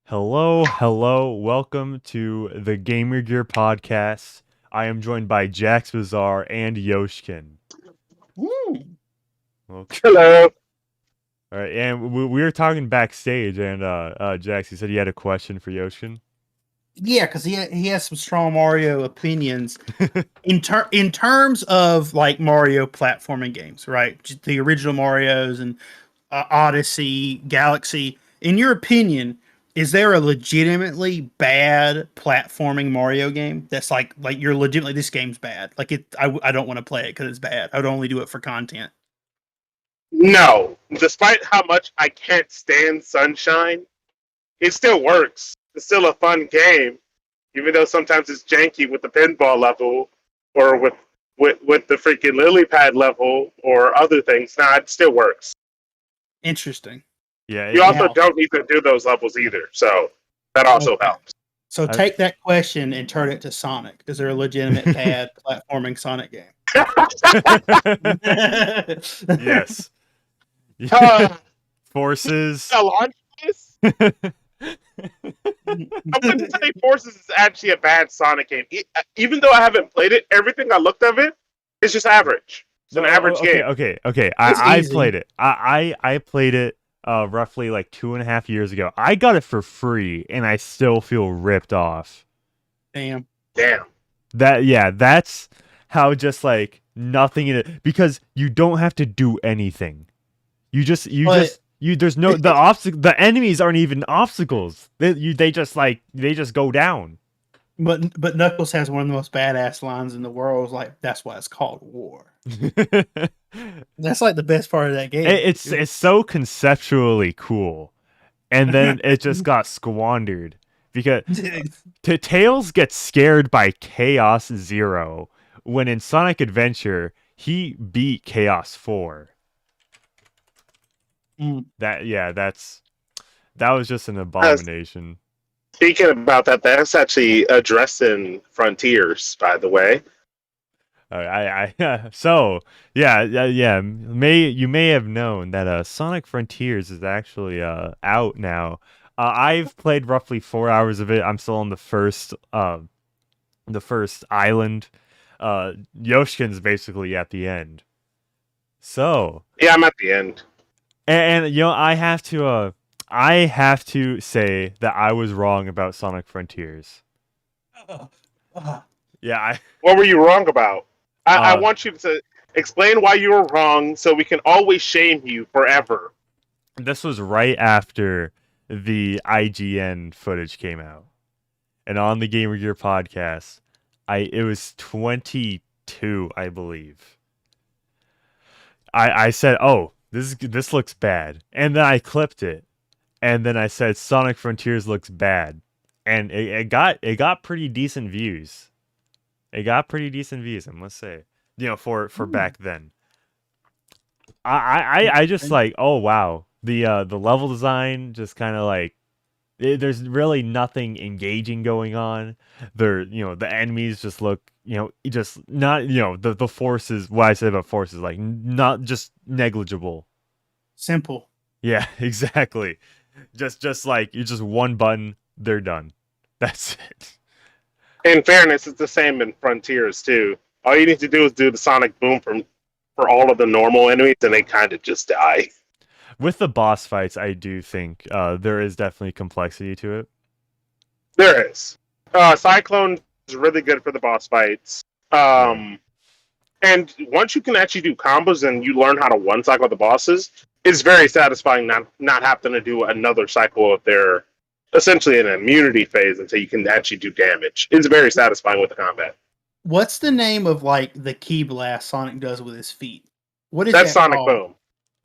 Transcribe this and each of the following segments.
Hello, welcome to the Gamer Gear podcast. I am joined by Jax Bazaar and Yoshkin. Okay. Hello. All right, and we were talking backstage, and Jax, you said you had a question for Yoshkin. Yeah, because he has some strong Mario opinions in terms of like Mario platforming games, right? The original Mario's and Odyssey, Galaxy. In your opinion, is there a legitimately bad platforming Mario game that's like you're legitimately this game's bad? Like I don't want to play it because it's bad. I'd only do it for content. No, despite how much I can't stand Sunshine, it still works. It's still a fun game, even though sometimes it's janky with the pinball level or with the freaking lily pad level or other things. Nah, it still works. Interesting. Yeah, You also don't need to do those levels either, so that also helps. So take that question and turn it to Sonic. Is there a legitimate bad platforming Sonic game? Yes. Forces. A launch this? I wouldn't say Forces is actually a bad Sonic game. Even though I haven't played it, everything I looked of it is just average. It's an average game. Okay. I played it. I played it roughly like 2.5 years ago. I got it for free, and I still feel ripped off. Damn. That's how just like nothing in it, because you don't have to do anything. There's no the enemies aren't even obstacles. They just go down. But Knuckles has one of the most badass lines in the world. It's like, that's why it's called war. That's like the best part of that game. It's so conceptually cool, and then it just got squandered because Tails gets scared by Chaos Zero when in Sonic Adventure he beat Chaos 4. That was just an abomination. Speaking about that, that's actually addressed in Frontiers, by the way. You may have known that Sonic Frontiers is actually out now. I've played roughly 4 hours of it. I'm still on the first island. Yoshkin's basically at the end. So yeah, I'm at the end. And you know, I have to say that I was wrong about Sonic Frontiers. Yeah. What were you wrong about? I want you to explain why you were wrong, so we can always shame you forever. This was right after the IGN footage came out, and on the Gamer Gear podcast, it was 22, I believe. I said, "Oh, this looks bad," and then I clipped it, and then I said, "Sonic Frontiers looks bad," and it got pretty decent views. It got pretty decent views, I must say. You know, for back then. I just like, oh wow, the level design just kind of like, there's really nothing engaging going on. The enemies just look, just not, the forces. What I said about forces, like not just negligible. Simple. Yeah, exactly. Just like you just one button, they're done. That's it. In fairness, it's the same in Frontiers too. All you need to do is do the Sonic Boom for all of the normal enemies, and they kind of just die. With the boss fights, I do think there is definitely complexity to it. There is. Cyclone is really good for the boss fights. And once you can actually do combos and you learn how to one cycle the bosses, it's very satisfying not having to do another cycle of their essentially an immunity phase until you can actually do damage. It's very satisfying with the combat. What's the name of like the key blast Sonic does with his feet? What is that's that Sonic called? Boom.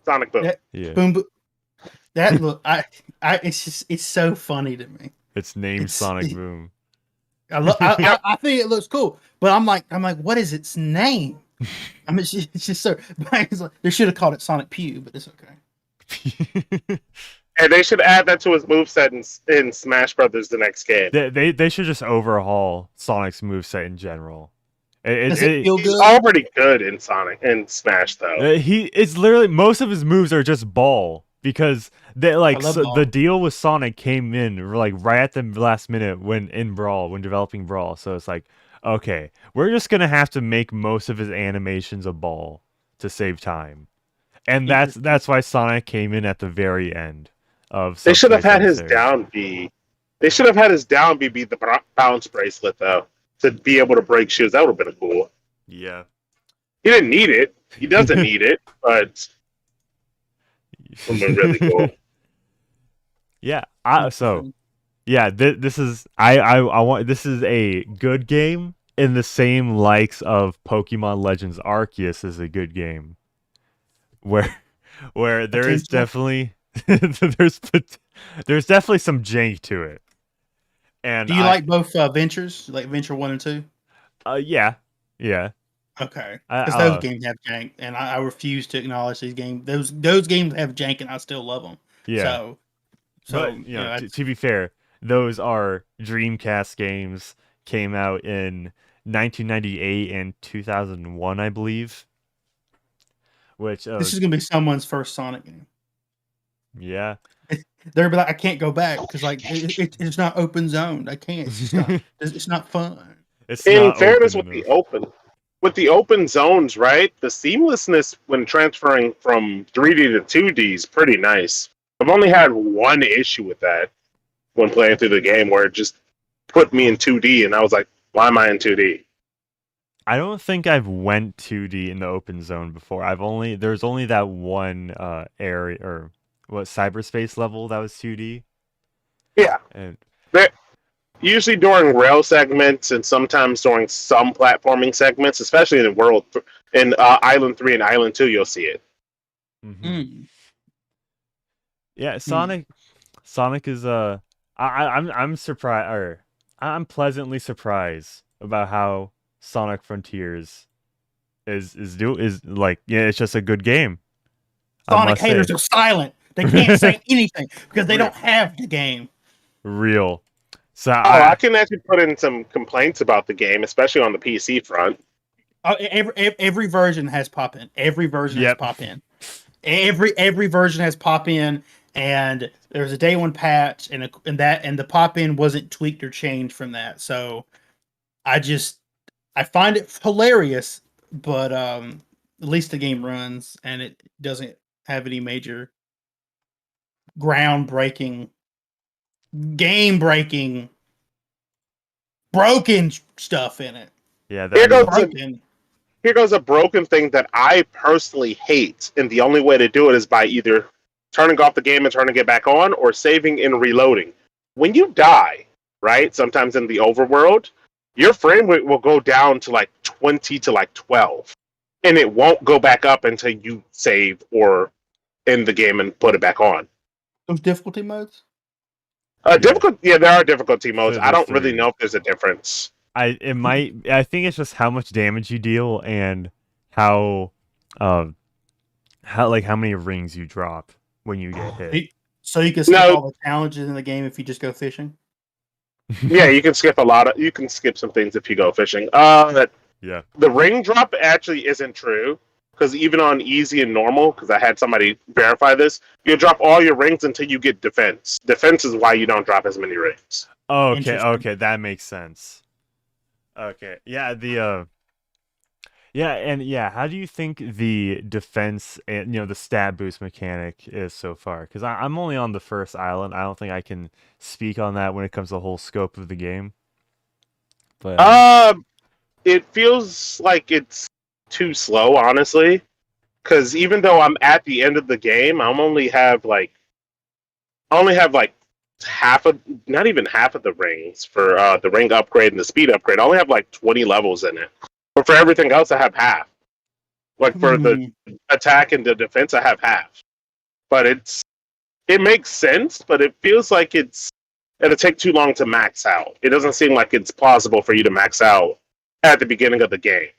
Sonic Boom. Boom. That look, it's so funny to me. It's named Sonic Boom. I think it looks cool, but I'm like, what is its name? I mean, it's just so. They should have called it Sonic Pew, but it's okay. And they should add that to his moveset in Smash Brothers the next game. They should just overhaul Sonic's moveset in general. Does it feel good? He's already good in Smash though. It's literally most of his moves are just ball. because they like love so the Brawl. deal with Sonic came in like right at the last minute when developing Brawl. So it's like, okay, we're just gonna have to make most of his animations a ball to save time, and Interesting. that's why Sonic came in at the very end of They should have Subspace had his Emissary. down B. They should have had his down B be the bounce bracelet though, to be able to break shoes. That would have been cool. Yeah. He didn't need it. He doesn't need it, but it would have been really cool. Yeah. So Interesting. yeah, this is I want this is a good game in the same likes of Pokemon Legends Arceus is a good game where there is Potential. definitely there's definitely some jank to it. And Do you like both ventures, like Venture 1 and 2? Yeah. Yeah. Okay, I because those games have jank, and I refuse to acknowledge these games. Those games have jank, and I still love them. yeah. So But you know, to be fair, those are Dreamcast games, came out in 1998 and 2001, I believe. Which this is gonna be someone's first Sonic game. yeah. They're Be like, I can't go back because like it's not open zoned. I can't. It's not fun. It's in not fairness, open enough. with the open zones, right? The seamlessness when transferring from 3D to 2D is pretty nice. I've only had one issue with that when playing through the game, where it just put me in 2D, and I was like, "Why am I in 2D?" I don't think I've went 2D in the open zone before. There's only that one area or what cyberspace level that was 2D. Yeah, And but usually during rail segments and sometimes during some platforming segments, especially in Island 3 and Island 2, you'll see it. Mm. Yeah, Sonic is I'm surprised or I'm pleasantly surprised about how Sonic Frontiers is like, yeah, it's just a good game. I Sonic must say. haters are silent. They can't say anything because they don't have the game. Real. So I can actually put in some complaints about the game, especially on the PC front. Every version has pop in. Every version has Yep. pop in. Every version has pop in, and there was a day one patch, and the pop in wasn't tweaked or changed from that. So I find it hilarious, but at least the game runs, and it doesn't have any major groundbreaking, game breaking, broken stuff in it. yeah, Here goes Broken. here goes a broken thing that I personally hate, and the only way to do it is by either turning off the game and turning it back on, or saving and reloading. When you die, right? Sometimes in the overworld, your frame rate will go down to like 20 to like 12, and it won't go back up until you save or end the game and put it back on. Those difficulty modes. Yeah, there are difficulty modes. I There's don't really three. know if there's a difference. I think it's just how much damage you deal and how how many rings you drop when you get hit. So you can skip No. all the challenges in the game if you just go fishing. Yeah, you can skip you can skip some things if you go fishing. Yeah. The ring drop actually isn't true, because even on easy and normal, because I had somebody verify this, you drop all your rings until you get defense. Defense is why you don't drop as many rings. Okay, Interesting. that makes sense. Okay. Yeah, how do you think the defense and the stat boost mechanic is so far? Because I'm only on the first island. I don't think I can speak on that when it comes to the whole scope of the game. But It feels like it's too slow, honestly. Because even though I'm at the end of the game, I only have like not even half of the rings for the ring upgrade and the speed upgrade. I only have like 20 levels in it. But for everything else, I have half. Like for the attack and the defense, I have half. But it makes sense, but it feels like it'll take too long to max out. It doesn't seem like it's plausible for you to max out at the beginning of the game,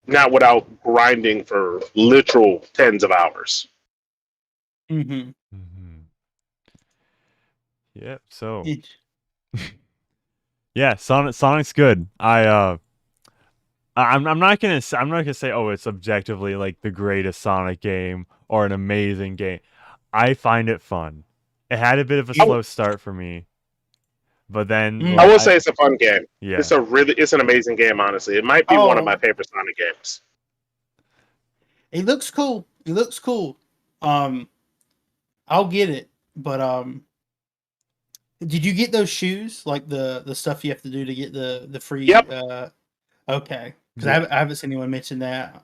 not without grinding for literal tens of hours. Mm-hmm. Yeah. So. Yeah, Sonic's good. I'm not gonna say, oh, it's objectively like the greatest Sonic game or an amazing game. I find it fun. It had a bit of a slow start for me, but then I will say it's a fun game. Yeah. It's an amazing game. Honestly, it might be one of my favorite Sonic games. It looks cool. It looks cool. I'll get it, but did you get those shoes? Like the stuff you have to do to get the free? Yep. Okay, because I haven't seen anyone mention that.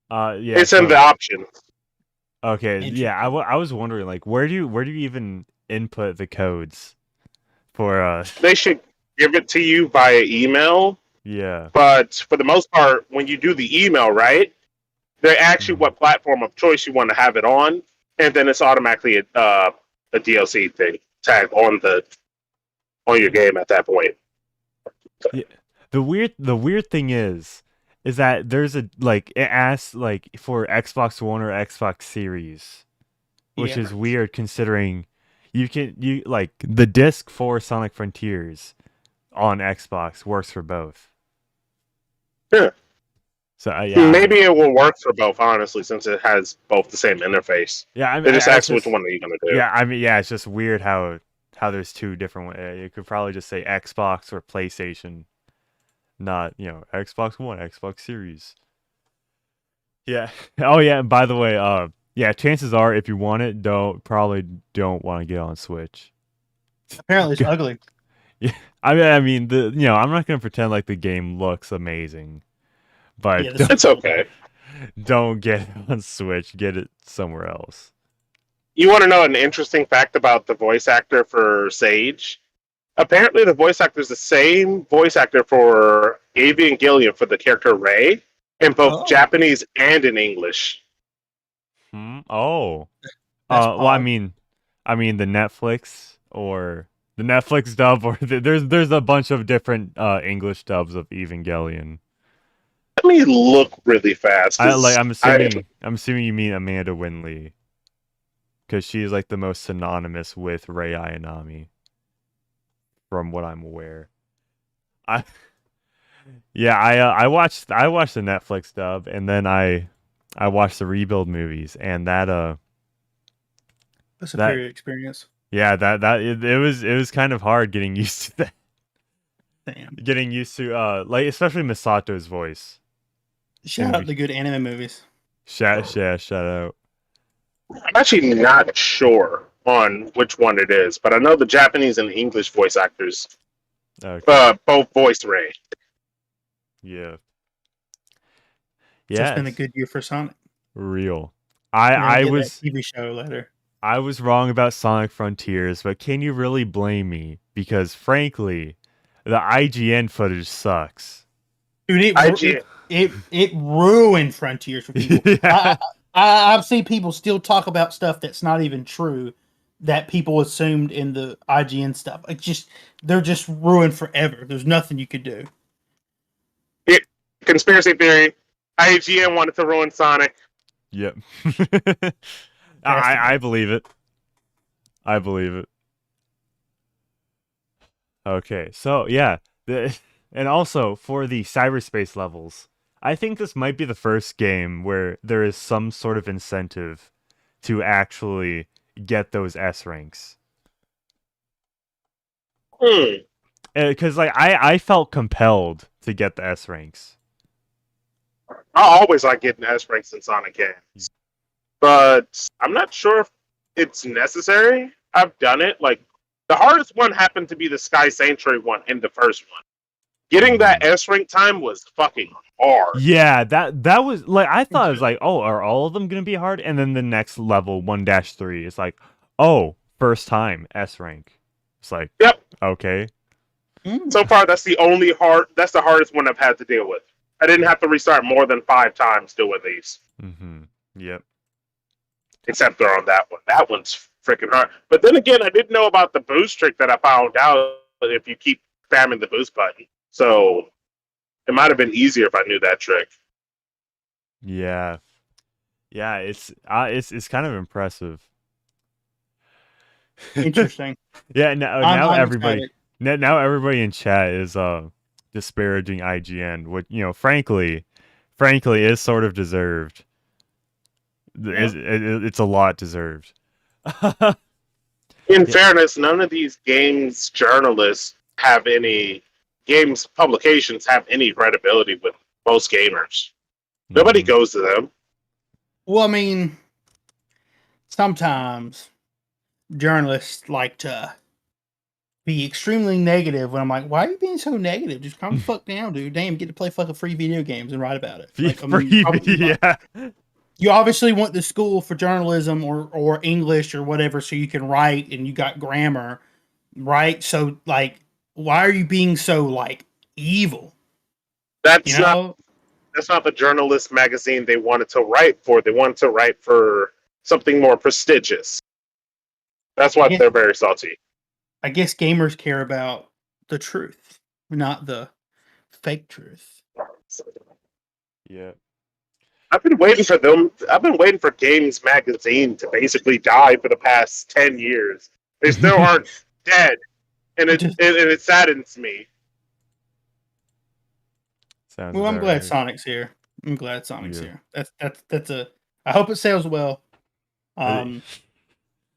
Yeah, it's in the option. Okay, yeah, I was wondering, like, where do you even input the codes for? They should give it to you via email. Yeah. But for the most part, when you do the email, right, they ask you what platform of choice you want to have it on, and then it's automatically a DLC thing tag on your game at that point. Yeah. The weird thing is that there's it asks like for Xbox One or Xbox Series, which is weird considering you like the disc for Sonic Frontiers on Xbox works for both. Yeah. So yeah, maybe it will work for both, honestly, since it has both the same interface. Yeah, I mean, they just ask which one are you gonna do. Yeah, I mean, yeah, it's just weird how there's two different ones. You could probably just say Xbox or PlayStation, not Xbox One, Xbox Series. Yeah. Oh yeah. And by the way, yeah, chances are if you want it, probably don't want to get on Switch. Apparently, it's ugly. Yeah, I mean, I'm not gonna pretend like the game looks amazing, but it's okay. Don't get it on Switch. Get it somewhere else. You want to know an interesting fact about the voice actor for Sage? Apparently, the voice actor is the same voice actor for Evangelion for the character Rei, in both Japanese and in English. Oh. Well, I mean, the Netflix dub, or there's a bunch of different English dubs of Evangelion. Let me look really fast. I'm assuming you mean Amanda Winley, because she's like the most synonymous with Rei Ayanami, from what I'm aware. I watched the Netflix dub, and then I watched the Rebuild movies, and that's a very experience. Yeah, it was kind of hard getting used to that. Damn. Getting used to like especially Misato's voice. Shout out the good anime movies. Shout out. I'm actually not sure on which one it is, but I know the Japanese and English voice actors both voiced Rei. Yeah. Yeah. It's been a good year for Sonic. Real. I was TV show later. I was wrong about Sonic Frontiers, but can you really blame me? Because frankly, the IGN footage sucks. Dude, it ruined Frontiers for people. Yeah. I've seen people still talk about stuff that's not even true that people assumed in the IGN stuff. They're just ruined forever. There's nothing you could do. Conspiracy theory. IGN wanted to ruin Sonic. Yep. I believe it. I believe it. Okay, so yeah, and also for the cyberspace levels, I think this might be the first game where there is some sort of incentive to actually get those S ranks. Because I felt compelled to get the S ranks. I always like getting S ranks in Sonic games, but I'm not sure if it's necessary. I've done it. Like the hardest one happened to be the Sky Sanctuary one in the first one. Getting that S rank time was fucking hard. Yeah, that was like I thought it was like, oh, are all of them gonna be hard? And then the next level 1-3 is like, oh, first time S rank. It's like, yep, okay. So far, that's the hardest one I've had to deal with. I didn't have to restart more than 5 times doing these. Mm-hmm. Yep. Except they're on that one. That one's freaking hard. But then again, I didn't know about the boost trick that I found out if you keep spamming the boost button. So it might have been easier if I knew that trick. Yeah. Yeah, it's kind of impressive. Interesting. Yeah, now everybody in chat is disparaging IGN, which frankly is sort of deserved. It's a lot deserved. In fairness, none of these games journalists have any games publications have any credibility with most gamers. Nobody Mhm. goes to them. Well, I mean, sometimes journalists like to be extremely negative when I'm like, why are you being so negative? Just calm the fuck down, dude. Damn, get to play fucking free video games and write about it. Like, I mean, Yeah. you obviously went to school for journalism or English or whatever, so you can write and you got grammar, right? So, like, why are you being so like evil? You That's not know? that's not the journalist magazine they wanted to write for. They wanted to write for something more prestigious. That's I why guess they're very salty. I guess gamers care about the truth, not the fake truth. Yeah. I've been waiting for them. I've been waiting for Games Magazine to basically die for the past 10 years. They still aren't dead, and it saddens me. Sounds Well, I'm about glad right. Sonic's here. I'm glad Sonic's Yeah. here. That's a. I hope it sells well. Um,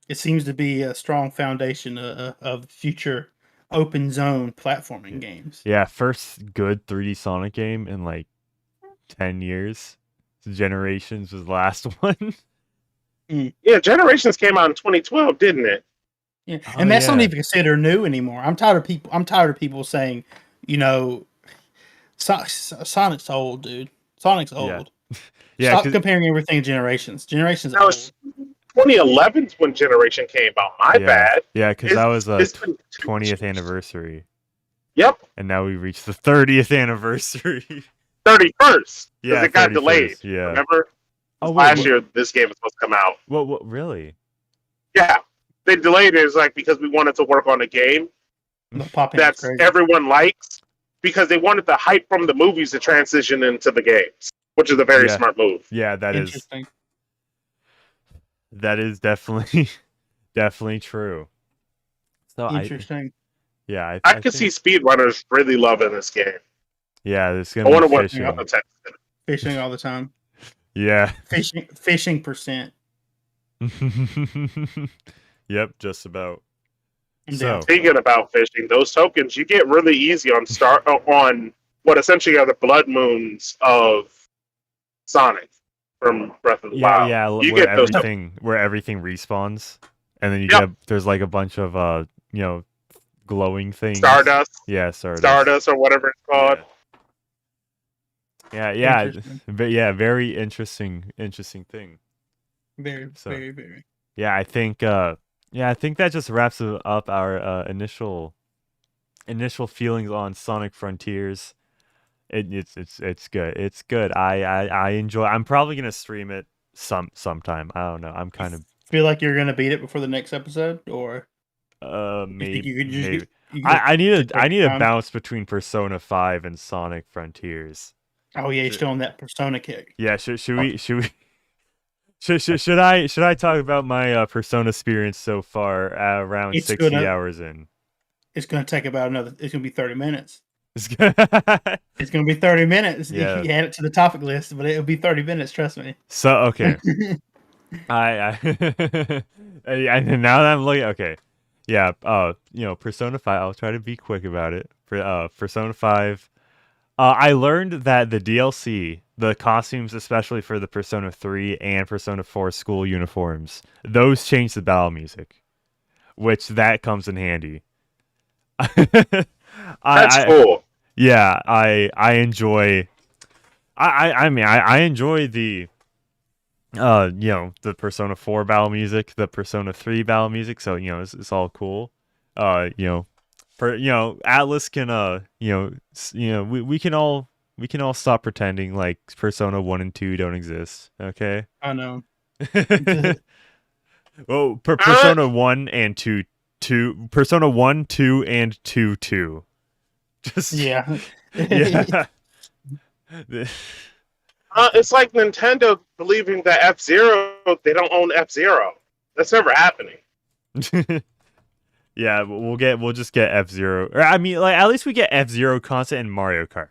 it seems to be a strong foundation of future open zone platforming games. Yeah, first good 3D Sonic game in like 10 years. Generations was the last one. Yeah, Generations came out in 2012, didn't it? Yeah, Oh and that's not yeah. even considered new anymore. I'm tired of people. I'm tired of people saying, you know, Sonic's old, dude. Sonic's Yeah. old. Yeah, Stop 'cause comparing everything to Generations. Generations That old. was 2011 when Generation came out. My yeah. bad. Yeah, cuz that was It's been 20th anniversary. Yep, And now we reached the 30th anniversary. 31st because Yeah, it got delayed. 31st. Yeah. Remember? Oh wait, Last year this game was supposed to come out. what really? Yeah, they delayed it. It's like because we wanted to work on a game The popping is that's crazy. everyone likes because they wanted the hype from the movies to transition into the games, which is a very Yeah. smart move. Yeah, that is Interesting. definitely definitely true. So Interesting. I I could think see speedrunners really loving this game. yeah, there's I going to wonder be what fishing. other text. Fishing all the time. Yeah. Fishing percent. Yep, just about. I'm So, down. Speaking about fishing, those tokens you get really easy on what essentially are the blood moons of Sonic from Breath of the yeah, Wild. yeah, You where get those tokens. everything respawns, and then you Yep. get there's like a bunch of glowing things. Stardust, Yeah, Stardust. Stardust, or whatever it's called. Yeah, Interesting. but yeah, very interesting thing. Very, So- very, very. Yeah, I think that just wraps up our initial feelings on Sonic Frontiers. It's good. It's good. I enjoy. I'm probably gonna stream it sometime. I don't know. I'm kind of Feel like you're gonna beat it before the next episode, or you think maybe you could just maybe. you I could need take a time? bounce between Persona 5 and Sonic Frontiers. Oh yeah, you're still on that Persona kick. Yeah, should we should I talk about my Persona experience so far around It's 60 gonna hours in? it's gonna take about another. It's gonna be 30 minutes. It's good. It's gonna be 30 minutes. Yeah. You add it to the topic list, but it'll be 30 minutes. Trust me. So okay. I and now that I'm looking, okay, yeah, Persona 5. I'll try to be quick about it. Persona 5. I learned that the DLC, the costumes, especially for the Persona 3 and Persona 4 school uniforms, those change the battle music, which that comes in handy. That's cool. Yeah, I enjoy. I enjoy the the Persona 4 battle music, the Persona 3 battle music, so it's all cool. For Atlas can we can all stop pretending like Persona 1 and 2 don't exist, okay? I know. Well, Persona 1 and 2 Persona 1, 2 and 2 2. Just Yeah. yeah. It's like Nintendo believing that F-Zero, they don't own F-Zero. That's never happening. Yeah, we'll just get F-Zero. Or, I mean, like at least we get F-Zero content in Mario Kart.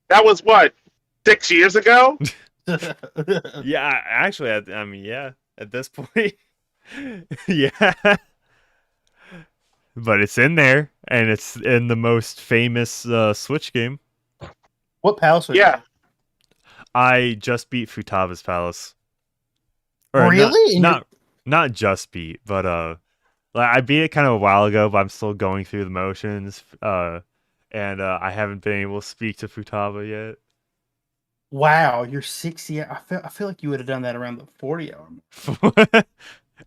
That was what, 6 years ago? Yeah, actually, I mean, yeah, at this point. Yeah, but it's in there, and it's in the most famous Switch game. What palace are you Yeah, in? I just beat Futaba's Palace, or Really? And you're not just beat, but like I beat it kind of a while ago, but I'm still going through the motions. And I haven't been able to speak to Futaba yet. wow, you're 60. I feel like you would have done that around the 40 hour mark.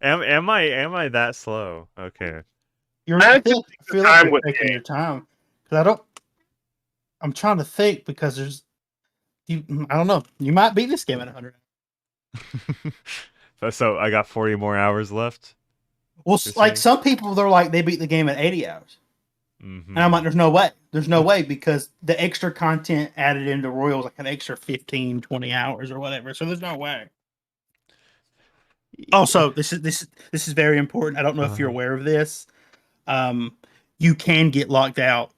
Am I that slow? Okay. You're I I like to feel take I the feel like time you're with taking games. your time. Because I don't I'm trying to think because there's you I don't know. You might beat this game at 100. So I got 40 more hours left. Well, You're like saying? some people, they're like they beat the game at 80 hours, and I'm Mm-hmm. like, there's no way, because the extra content added into Royal is like an extra 15, 20 hours or whatever. So there's no way. Also, this is very important. I don't know if you're Uh, aware of this. Um, you can get locked out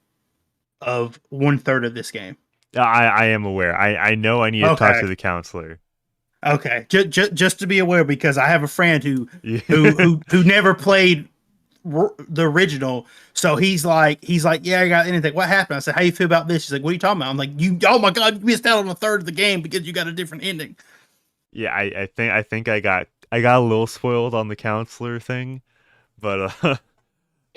of 1/3 of this game. I am aware. I know I need to talk Okay, to the counselor. okay, just to be aware, because I have a friend who Yeah. who who who never played the original. So he's like, yeah, I got anything. What happened? I said, how you feel about this? He's like, what are you talking about? I'm like, oh my god, you missed out on a third of the game because you got a different ending. Yeah, I think I got a little spoiled on the counselor thing, but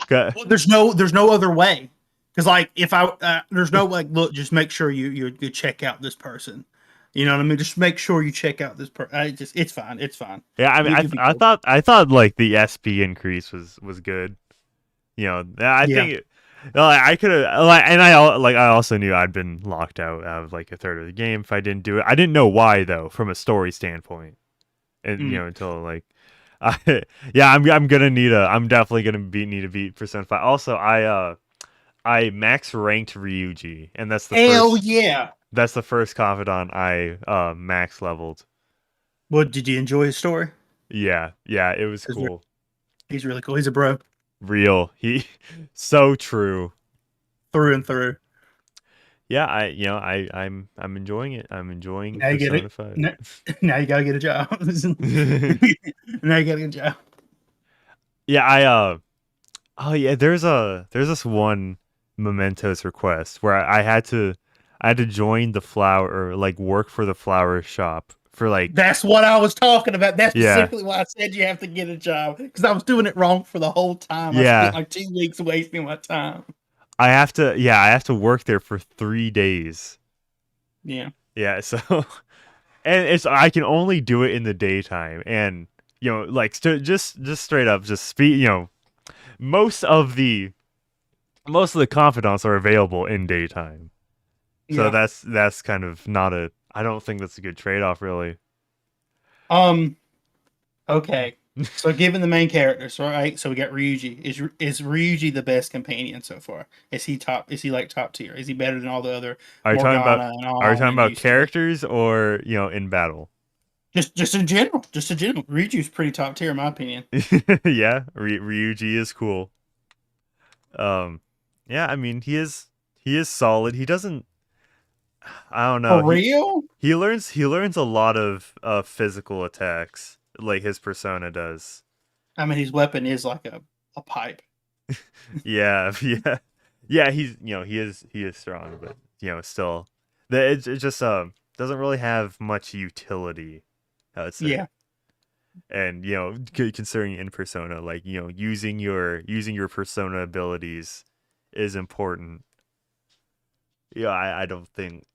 got, Well, there's no other way. Because like if I there's no like look, just make sure you check out this person. You know what I mean? Just make sure you check out this person. It's fine. It's fine. yeah, I mean You, I you'll th- be I good. thought I thought like the SP increase was good. I Yeah. think I could have like, and I also knew I'd been locked out of like a third of the game if I didn't do it. I didn't know why though, from a story standpoint, and Mm. until like, I yeah, I'm definitely gonna need to beat Percent 5. Also, I max ranked Ryuji, and Hell yeah. that's the first confidant I max leveled. Well, did you enjoy his story? Yeah, yeah, it was 'Cause cool. he's really cool. He's a bro Real. He so true. through and through. Yeah, I'm enjoying it. I'm enjoying Now you get Persona it. 5. Now you gotta get a job. Now you gotta get a job. Yeah, oh yeah, there's this one Mementos request where I had to join the flower, or like work for the flower shop for like, That's what I was talking about. That's yeah. specifically why I said you have to get a job, because I was doing it wrong for the whole time. I spent Yeah. like 2 weeks wasting my time. I have to work there for 3 days. Yeah. Yeah, so and it's I can only do it in the daytime, and like just straight up just speed, most of the confidants are available in daytime. So Yeah. that's kind of not a I don't think that's a good trade-off really. Um. Okay. So, given the main characters, right? So we got Ryuji. Is Ryuji the best companion so far? Is he top? Is he like top tier? Is he better than all the other Are you talking about Morgana and are you all talking and about Yusuke? characters, or in battle? Just in general. Just in general. Ryuji's pretty top tier in my opinion. Yeah, Ryuji is cool. Um yeah, I mean he is solid. He doesn't I don't know. For He real? he learns he learns a lot of physical attacks like his persona does. I mean, his weapon is like a pipe. Yeah, yeah. Yeah, he is strong, but still it just doesn't really have much utility, I would say. Yeah. And considering in persona, like using your persona abilities is important. Yeah, I don't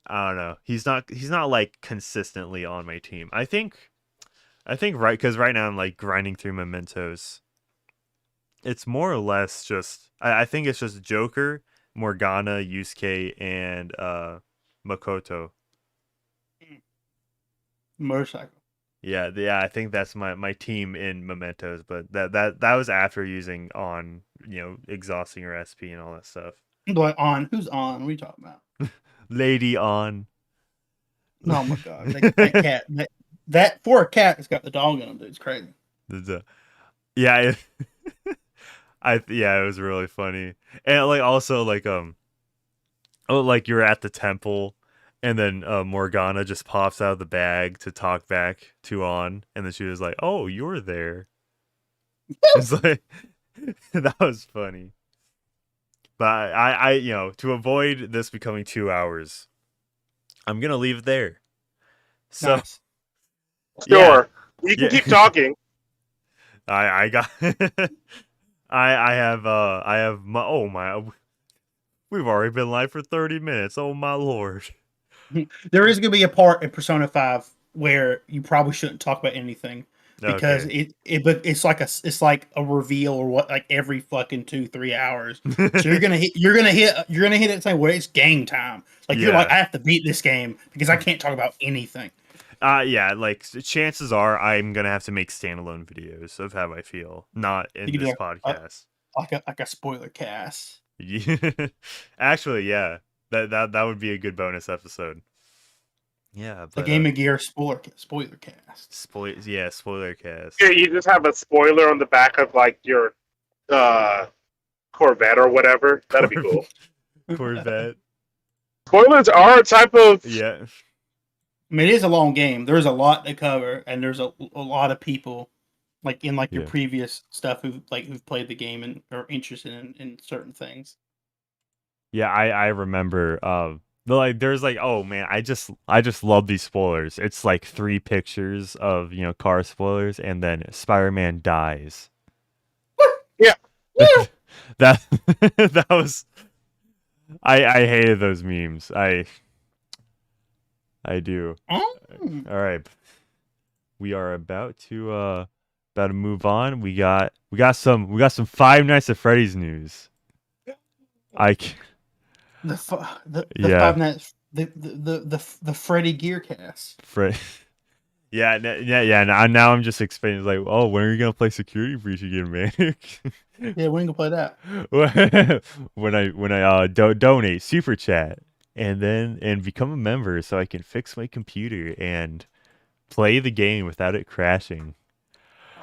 know. He's not like consistently on my team. I think right, because right now I'm like grinding through mementos. It's more or less just I think it's just Joker, Morgana, Yusuke, and Makoto. Motorcycle. Yeah, I think that's my team in mementos, but that was after using on, exhausting your SP and all that stuff. Like on? Who's on? What are you talking about? Lady on. Oh my god, that cat, that for a cat that's got the dog in him, dude, it's crazy. Yeah, it was really funny. And like also like oh, like you're at the temple, and then Morgana just pops out of the bag to talk back to On, and then she was like, "Oh, you're there." It's like that was funny. But to avoid this becoming 2 hours, I'm gonna leave it there. So Nice. yeah, Sure. We can yeah. keep talking. I got I have my oh my we've already been live for 30 minutes. Oh my lord. There is going to be a part in Persona 5 where you probably shouldn't talk about anything because Okay. it's like a reveal or what, like every fucking 2-3 hours. So you're gonna hit it saying, well, it's game time. Like you're like, Yeah. I have to beat this game because I can't talk about anything. Yeah, like chances are I'm gonna have to make standalone videos of how I feel, not You in can do this like podcast. a spoiler cast. Actually, yeah, that would be a good bonus episode. Yeah, The but Game of Gear spoiler cast. spoiler cast. Yeah, you just have a spoiler on the back of like your uh, Corvette or whatever. That'd be cool. Corvette. Spoilers are a type of. Yeah, I mean, it is a long game. There's a lot to cover, and there's a lot of people, like in like your yeah, previous stuff who've played the game and are interested in certain things. yeah. I remember. Like there's like, oh man, I just love these spoilers. It's like 3 pictures of car spoilers, and then Spider-Man dies. Yeah. That that was I hated those memes. I do. Oh. All right. We are about to move on. We got some Five Nights at Freddy's news. The Yeah, Five Nights the Freddy Gear cast. Fred. Yeah, yeah. Now I'm just explaining like, oh, when are you gonna play Security Breach again, Manic? Yeah, we can play that. when I donate super chat and become a member so I can fix my computer and play the game without it crashing.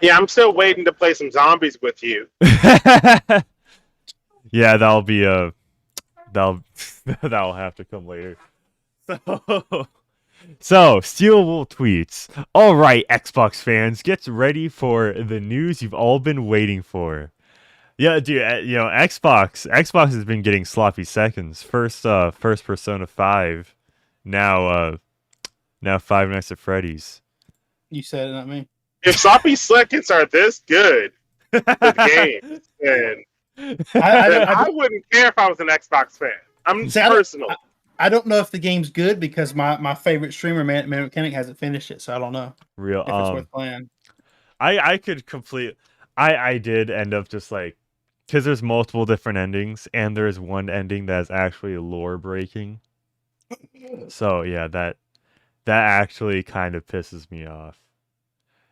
Yeah, I'm still waiting to play some zombies with you. Yeah, that'll that'll have to come later. So Steelwool tweets. All right, Xbox fans, get ready for the news you've all been waiting for. Yeah, dude, Xbox has been getting sloppy seconds. First Persona 5, now Five Nights at Freddy's. You said it, not me. If sloppy seconds are this good with games, then I wouldn't care if I was an Xbox fan. I'm personal. I don't know if the game's good because my favorite streamer, Manic the Manic Mechanic, hasn't finished it, so I don't know Real if it's worth playing. I could complete. I did end up just like, because there's multiple different endings, and there's one ending that's actually lore breaking. So yeah, that actually kind of pisses me off.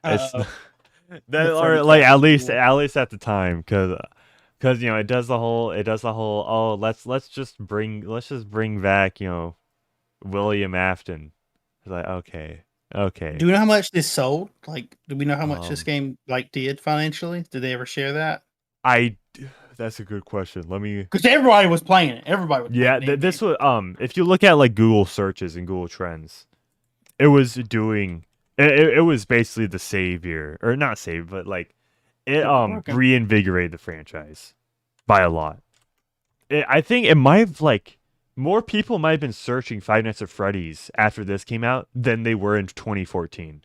It's that, or like at least at the time, because it does the whole oh let's just bring back William Afton. It's like okay. Do we know how much this sold? Like, do we know how much this game did financially? Did they ever share that? That's a good question. Let me, because everybody was playing it. Everybody was. Yeah, this was if you look at like Google searches and Google Trends, it was doing it was basically the savior, or not savior, but like it reinvigorated the franchise by a lot. I think it might have like more people might have been searching Five Nights at Freddy's after this came out than they were in 2014.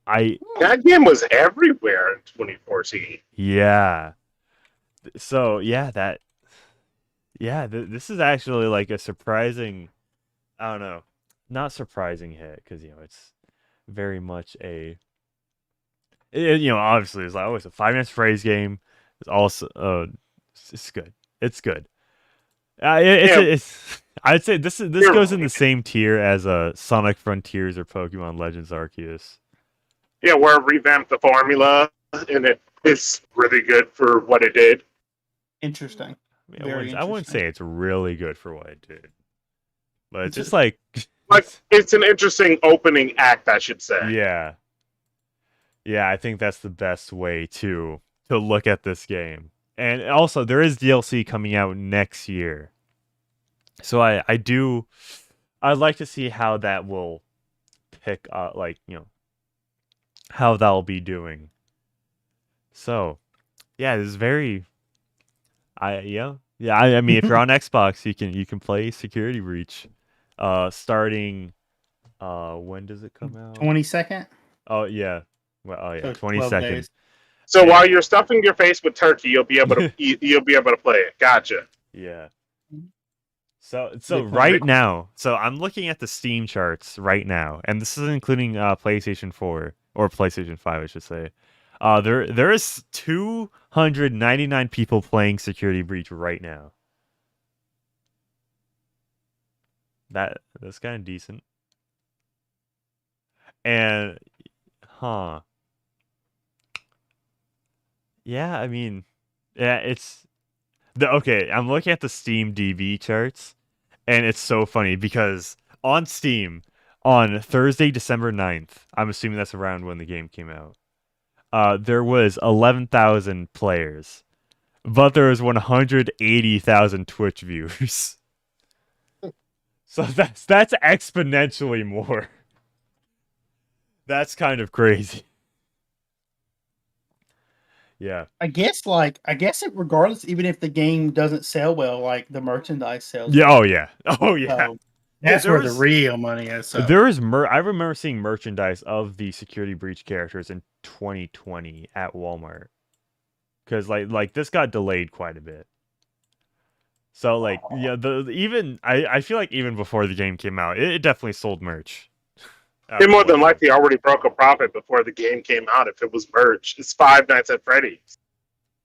That game was everywhere in 2014. Yeah. So yeah, this is actually like a surprising, I don't know, not surprising hit, because it's very much obviously it's like always a Five Nights at Freddy's game. It's also it's good. It's good. It's I'd say this goes in the same tier as Sonic Frontiers or Pokemon Legends Arceus. Yeah, where it revamped the formula, and it's really good for what it did. Interesting. I wouldn't say it's really good for what it did, but it's just like it's an interesting opening act, I should say. Yeah, I think that's the best way to look at this game. And also, there is DLC coming out next year, so I'd like to see how that will pick up, like how that'll be doing. So, yeah, this is very. I mean, if you're on Xbox, you can play Security Breach. Starting. When does it come out? 22nd. Oh yeah. Well, oh yeah, So 12 22nd. days. So And while you're stuffing your face with turkey, you'll be able to play it. Gotcha. yeah. So Good plan. right now, so I'm looking at the Steam charts right now, and this is including PlayStation 4 or PlayStation 5, I should say. There is 299 people playing Security Breach right now. That's kind of decent. And yeah, I mean, yeah, okay, I'm looking at the Steam DB charts, and it's so funny because on Steam, on Thursday, December 9th, I'm assuming that's around when the game came out, there was 11,000 players, but there was 180,000 Twitch viewers. So that's exponentially more. That's kind of crazy. Yeah. I guess it regardless, even if the game doesn't sell well, like the merchandise sells. Yeah. well. Oh yeah. Oh yeah. So that's there where was- the real money is. So. There is I remember seeing merchandise of the Security Breach characters in 2020 at Walmart, because like this got delayed quite a bit. So like yeah, I feel like even before the game came out, it definitely sold merch. It more than likely already broke a profit before the game came out. If it was merch, it's Five Nights at Freddy's.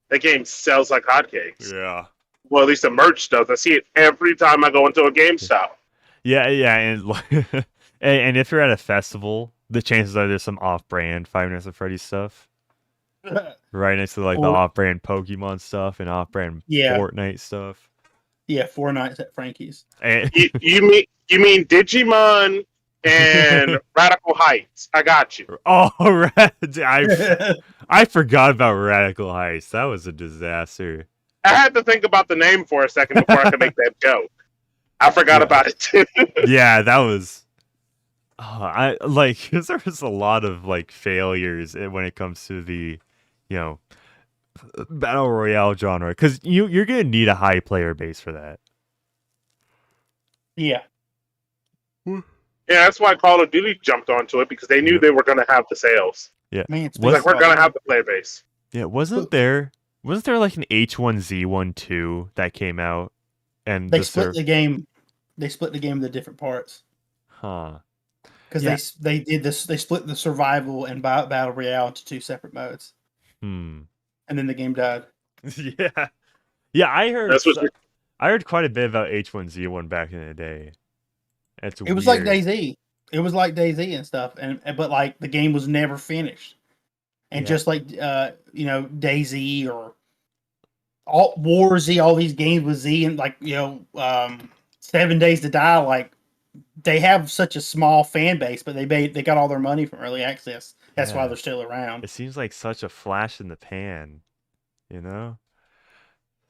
That game sells like hotcakes. Yeah. Well, at least the merch does. I see it every time I go into a GameStop. Yeah, and and if you're at a festival, the chances are there's some off-brand Five Nights at Freddy's stuff right next to like the off-brand Pokemon stuff and off-brand Fortnite stuff. Yeah, 4 nights at Frankie's. And you mean Digimon and Radical Heights? I got you. Oh, I forgot about Radical Heights. That was a disaster. I had to think about the name for a second before I could make that joke. I forgot about it too. Yeah, that was. I like because there was a lot of like failures when it comes to the, battle royale genre. Because you're gonna need a high player base for that. Yeah. Yeah, that's why Call of Duty jumped onto it, because they knew they were going to have the sales. Yeah, man, we're going to have the player base. Yeah, wasn't there like an H1Z1 2 that came out, and they split the game. They split the game into different parts. Huh? Because they did this. They split the survival and battle royale into 2 separate modes. And then the game died. Yeah. I heard quite a bit about H1Z1 back in the day. It was like DayZ. It was like DayZ and stuff, but like the game was never finished. And just like DayZ or War Z, all these games with Z and 7 Days to Die, like they have such a small fan base, but they got all their money from early access. That's why they're still around. It seems like such a flash in the pan,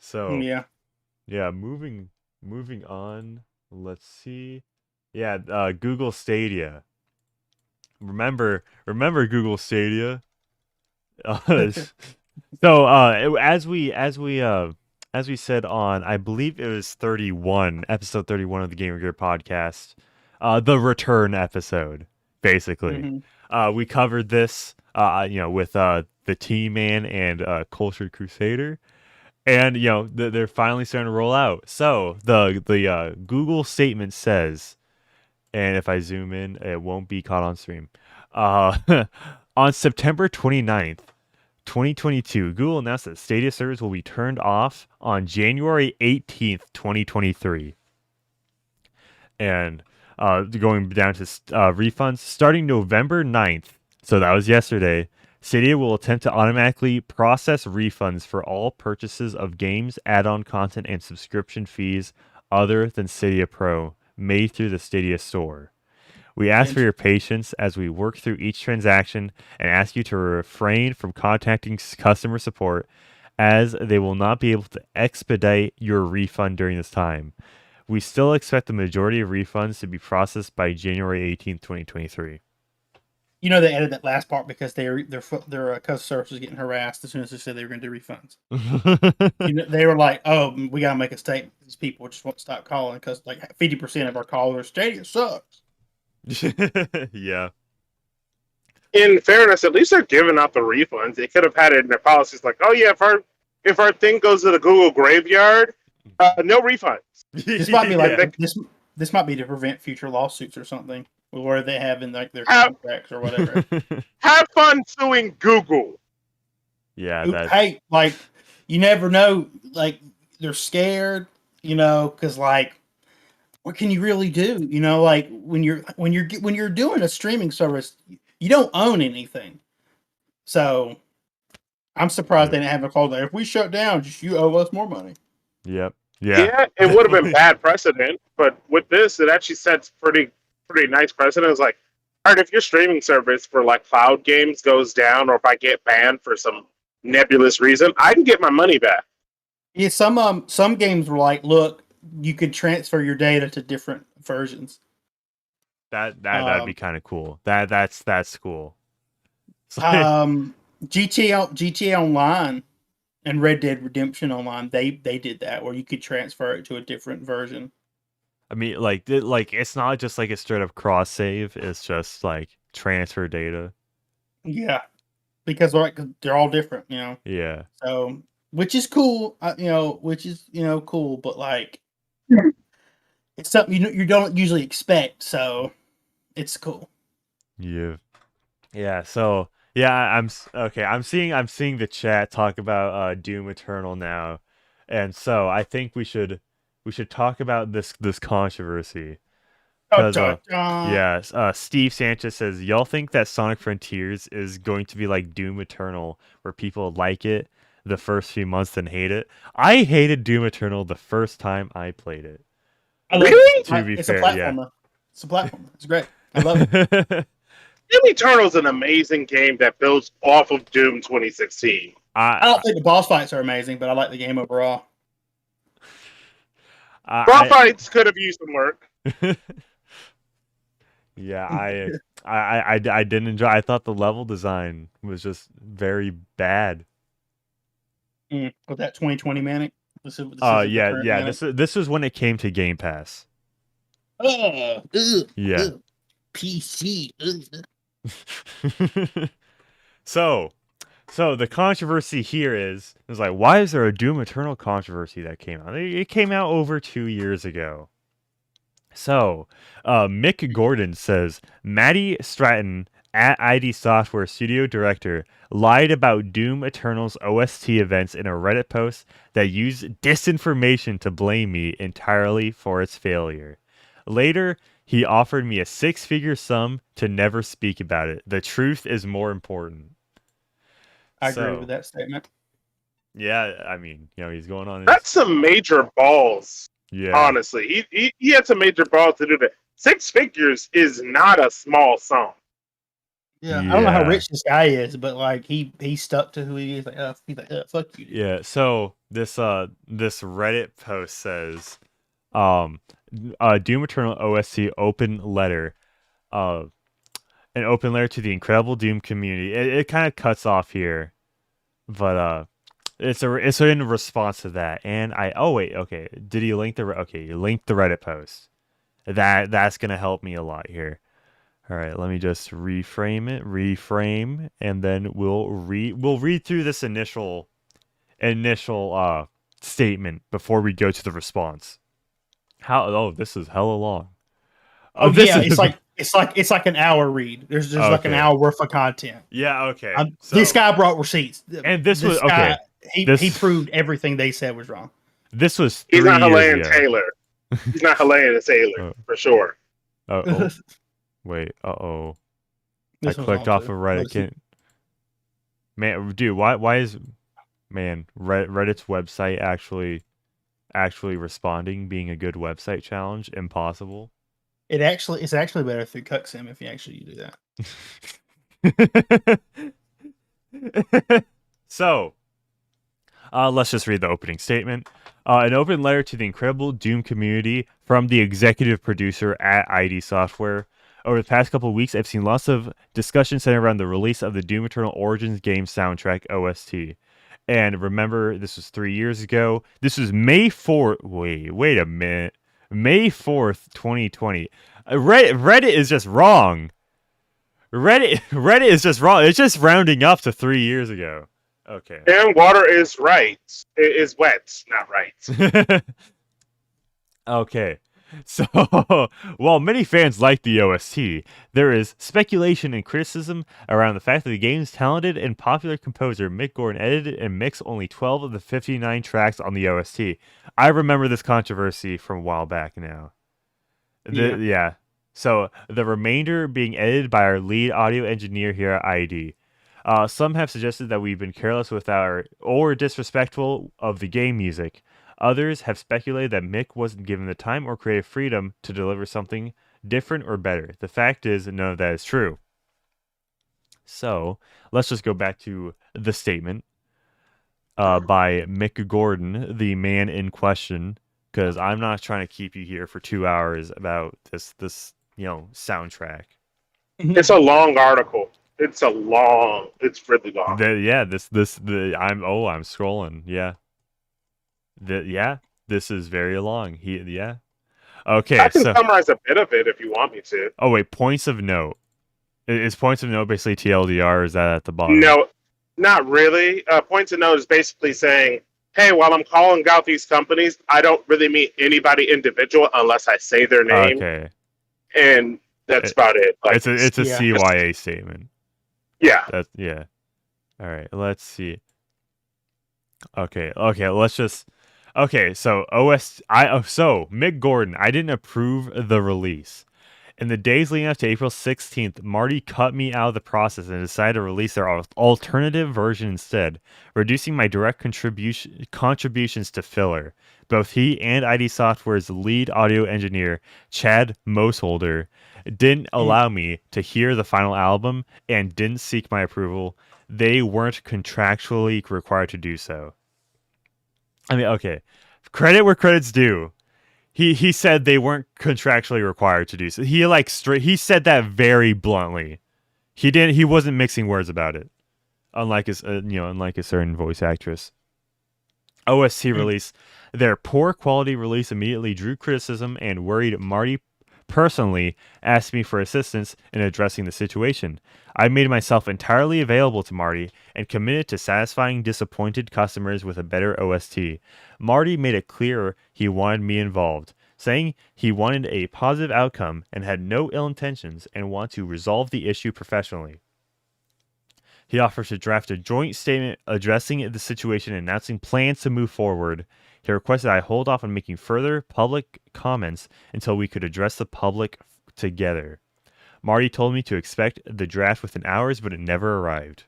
So yeah, moving on. Let's see. Yeah, Google Stadia. Remember Google Stadia? So as we said on, I believe it was episode 31 of the Gamer Gear podcast, the return episode, basically. We covered this, with the T-Man and Cultured Crusader. And they're finally starting to roll out. So the Google statement says, and if I zoom in, it won't be caught on stream. On September 29th, 2022, Google announced that Stadia servers will be turned off on January 18th, 2023. And going down to refunds, starting November 9th, so that was yesterday, Stadia will attempt to automatically process refunds for all purchases of games, add-on content, and subscription fees other than Stadia Pro made through the Stadia store. We ask for your patience as we work through each transaction and ask you to refrain from contacting customer support, as they will not be able to expedite your refund during this time. We still expect the majority of refunds to be processed by January 18th, 2023. You know, they added that last part because their customer service was getting harassed as soon as they said they were going to do refunds. You know, they were like, "Oh, we got to make a statement. These people just won't stop calling because like 50% of our callers, Stadia sucks." Yeah. In fairness, at least they're giving out the refunds. They could have had it in their policies, like, "Oh yeah, if our thing goes to the Google graveyard, no refunds." This might be like Yeah. this might be to prevent future lawsuits or something, where they have in like their Have, contracts or whatever. have fun suing Google. Yeah, that Hey, like you never know. Like they're scared, you know, because like what can you really do? You know, like when you're doing a streaming service, you don't own anything. So I'm surprised they didn't have a call there. If we shut down, just you owe us more money. Yep. Yeah. Yeah, it would have been bad precedent, but with this, it actually sets pretty nice precedent. It's like, all right, if your streaming service for like cloud games goes down, or if I get banned for some nebulous reason, I can get my money back. Yeah, some games were like, look, you could transfer your data to different versions. That'd be kind of cool. That's cool. GTA Online and Red Dead Redemption Online, they did that where you could transfer it to a different version. I mean, like it's not just like a straight up cross save. It's just like transfer data. Yeah, because they're all different, you know. Yeah. So, which is cool, cool, but like, it's something you don't usually expect. So, it's cool. Yeah. Yeah. So yeah, I'm seeing the chat talk about Doom Eternal now, and so I think we should talk about this controversy. Because Steve Sanchez says, y'all think that Sonic Frontiers is going to be like Doom Eternal, where people like it the first few months and hate it? I hated Doom Eternal the first time I played it. Really? To be It's fair, a platformer. It's a platformer. It's great. I love it. Doom Eternal is an amazing game that builds off of Doom 2016. I don't think the boss fights are amazing, but I like the game overall. Boss fights could have used some work. Yeah, I didn't enjoy. I thought the level design was just very bad. With that 2020 Manic. This yeah. Manic. This was when it came to Game Pass. Yeah. PC. So the controversy here is like, why is there a Doom Eternal controversy that came out? It came out over 2 years ago. So, Mick Gordon says, Marty Stratton, at ID Software studio director, lied about Doom Eternal's OST events in a Reddit post that used disinformation to blame me entirely for its failure. Later, he offered me a 6-figure sum to never speak about it. The truth is more important. I agree with that statement. Yeah, I mean, he's going on. That's some major balls. Yeah. Honestly, he had some major balls to do that. 6 figures is not a small sum. Yeah, I don't know how rich this guy is, but like he stuck to who he is. Like, he's like, fuck you, dude. Yeah. So this Reddit post says, Doom Eternal OST open letter, an open letter to the incredible Doom community. It kind of cuts off here, but it's in response to that. And did he link he linked the Reddit post. That's gonna help me a lot here. All right, let me just reframe, and then we'll read through this initial statement before we go to the response. This is hella long. It's like an hour read. There's like an hour worth of content. Yeah, okay. This guy brought receipts, and this was okay. He proved everything they said was wrong. This was 3 He's not Helene Taylor. He's not Helene Taylor for sure. Oh. Wait. I clicked off of Reddit. Man, dude, why is Reddit's website actually responding being a good website challenge impossible? It's actually better through Cuxim if you actually do that. So, let's just read the opening statement. An open letter to the incredible Doom community from the executive producer at ID Software. Over the past couple of weeks, I've seen lots of discussion centered around the release of the Doom Eternal Origins game soundtrack OST. And remember, this was 3 years ago. This was May 4th. Wait a minute. May 4th, 2020. Reddit is just wrong. Reddit is just wrong. It's just rounding up to 3 years ago. Okay. And water is right. It is wet, not right. Okay. So, while many fans like the OST, there is speculation and criticism around the fact that the game's talented and popular composer Mick Gordon edited and mixed only 12 of the 59 tracks on the OST. I remember this controversy from a while back now. Yeah. So, the remainder being edited by our lead audio engineer here at ID. Some have suggested that we've been careless with or disrespectful of the game music. Others have speculated that Mick wasn't given the time or creative freedom to deliver something different or better. The fact is, none of that is true. So, let's just go back to the statement by Mick Gordon, the man in question, because I'm not trying to keep you here for 2 hours about this soundtrack. It's a long article. It's really long. I'm scrolling. This is very long. Okay, I can summarize a bit of it if you want me to. Oh wait, points of note. Is points of note basically TLDR, or is that at the bottom? No, not really. Points of note is basically saying, hey, while I'm calling out these companies, I don't really mean anybody individual unless I say their name. Okay. And that's about it. Like, it's a CYA statement. Yeah. All right, let's see. Okay, let's just... Okay, so Mick Gordon, I didn't approve the release. In the days leading up to April 16th, Marty cut me out of the process and decided to release their alternative version instead, reducing my direct contributions to filler. Both he and ID Software's lead audio engineer, Chad Moseholder, didn't allow me to hear the final album and didn't seek my approval. They weren't contractually required to do so. I mean, okay, credit where credit's due. He said they weren't contractually required to do so. He said that very bluntly. He wasn't mixing words about it. Unlike a certain voice actress. OST release. Their poor quality release immediately drew criticism and worried Marty personally asked me for assistance in addressing the situation. I made myself entirely available to Marty and committed to satisfying disappointed customers with a better OST. Marty made it clear he wanted me involved, saying he wanted a positive outcome and had no ill intentions and want to resolve the issue professionally. He offered to draft a joint statement addressing the situation and announcing plans to move forward. He requested I hold off on making further public comments until we could address the public together. Marty told me to expect the draft within hours, but it never arrived.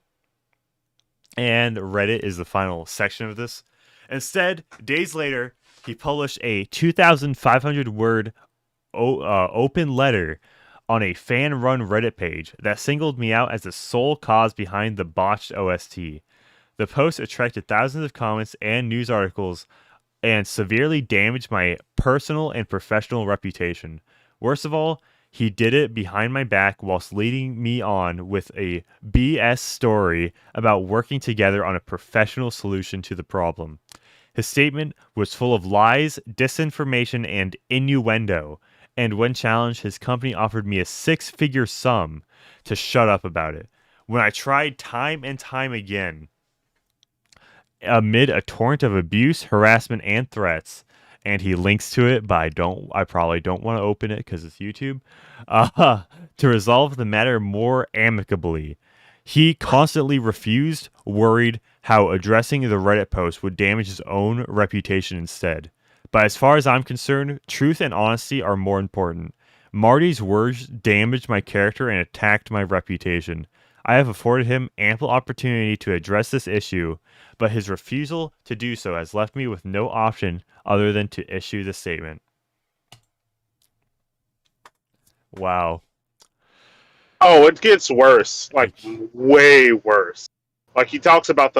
And Reddit is the final section of this. Instead, days later, he published a 2,500-word open letter on a fan-run Reddit page that singled me out as the sole cause behind the botched OST. The post attracted thousands of comments and news articles and severely damaged my personal and professional reputation. Worst of all, he did it behind my back whilst leading me on with a BS story about working together on a professional solution to the problem. His statement was full of lies, disinformation, and innuendo, and when challenged, his company offered me a 6-figure sum to shut up about it. When I tried time and time again, amid a torrent of abuse, harassment, and threats, and he links to it, but I probably don't want to open it because it's YouTube, to resolve the matter more amicably. He constantly refused, worried how addressing the Reddit post would damage his own reputation instead. But as far as I'm concerned, truth and honesty are more important. Marty's words damaged my character and attacked my reputation. I have afforded him ample opportunity to address this issue, but his refusal to do so has left me with no option other than to issue the statement. Wow. Oh, it gets worse. Like, way worse. Like, he talks about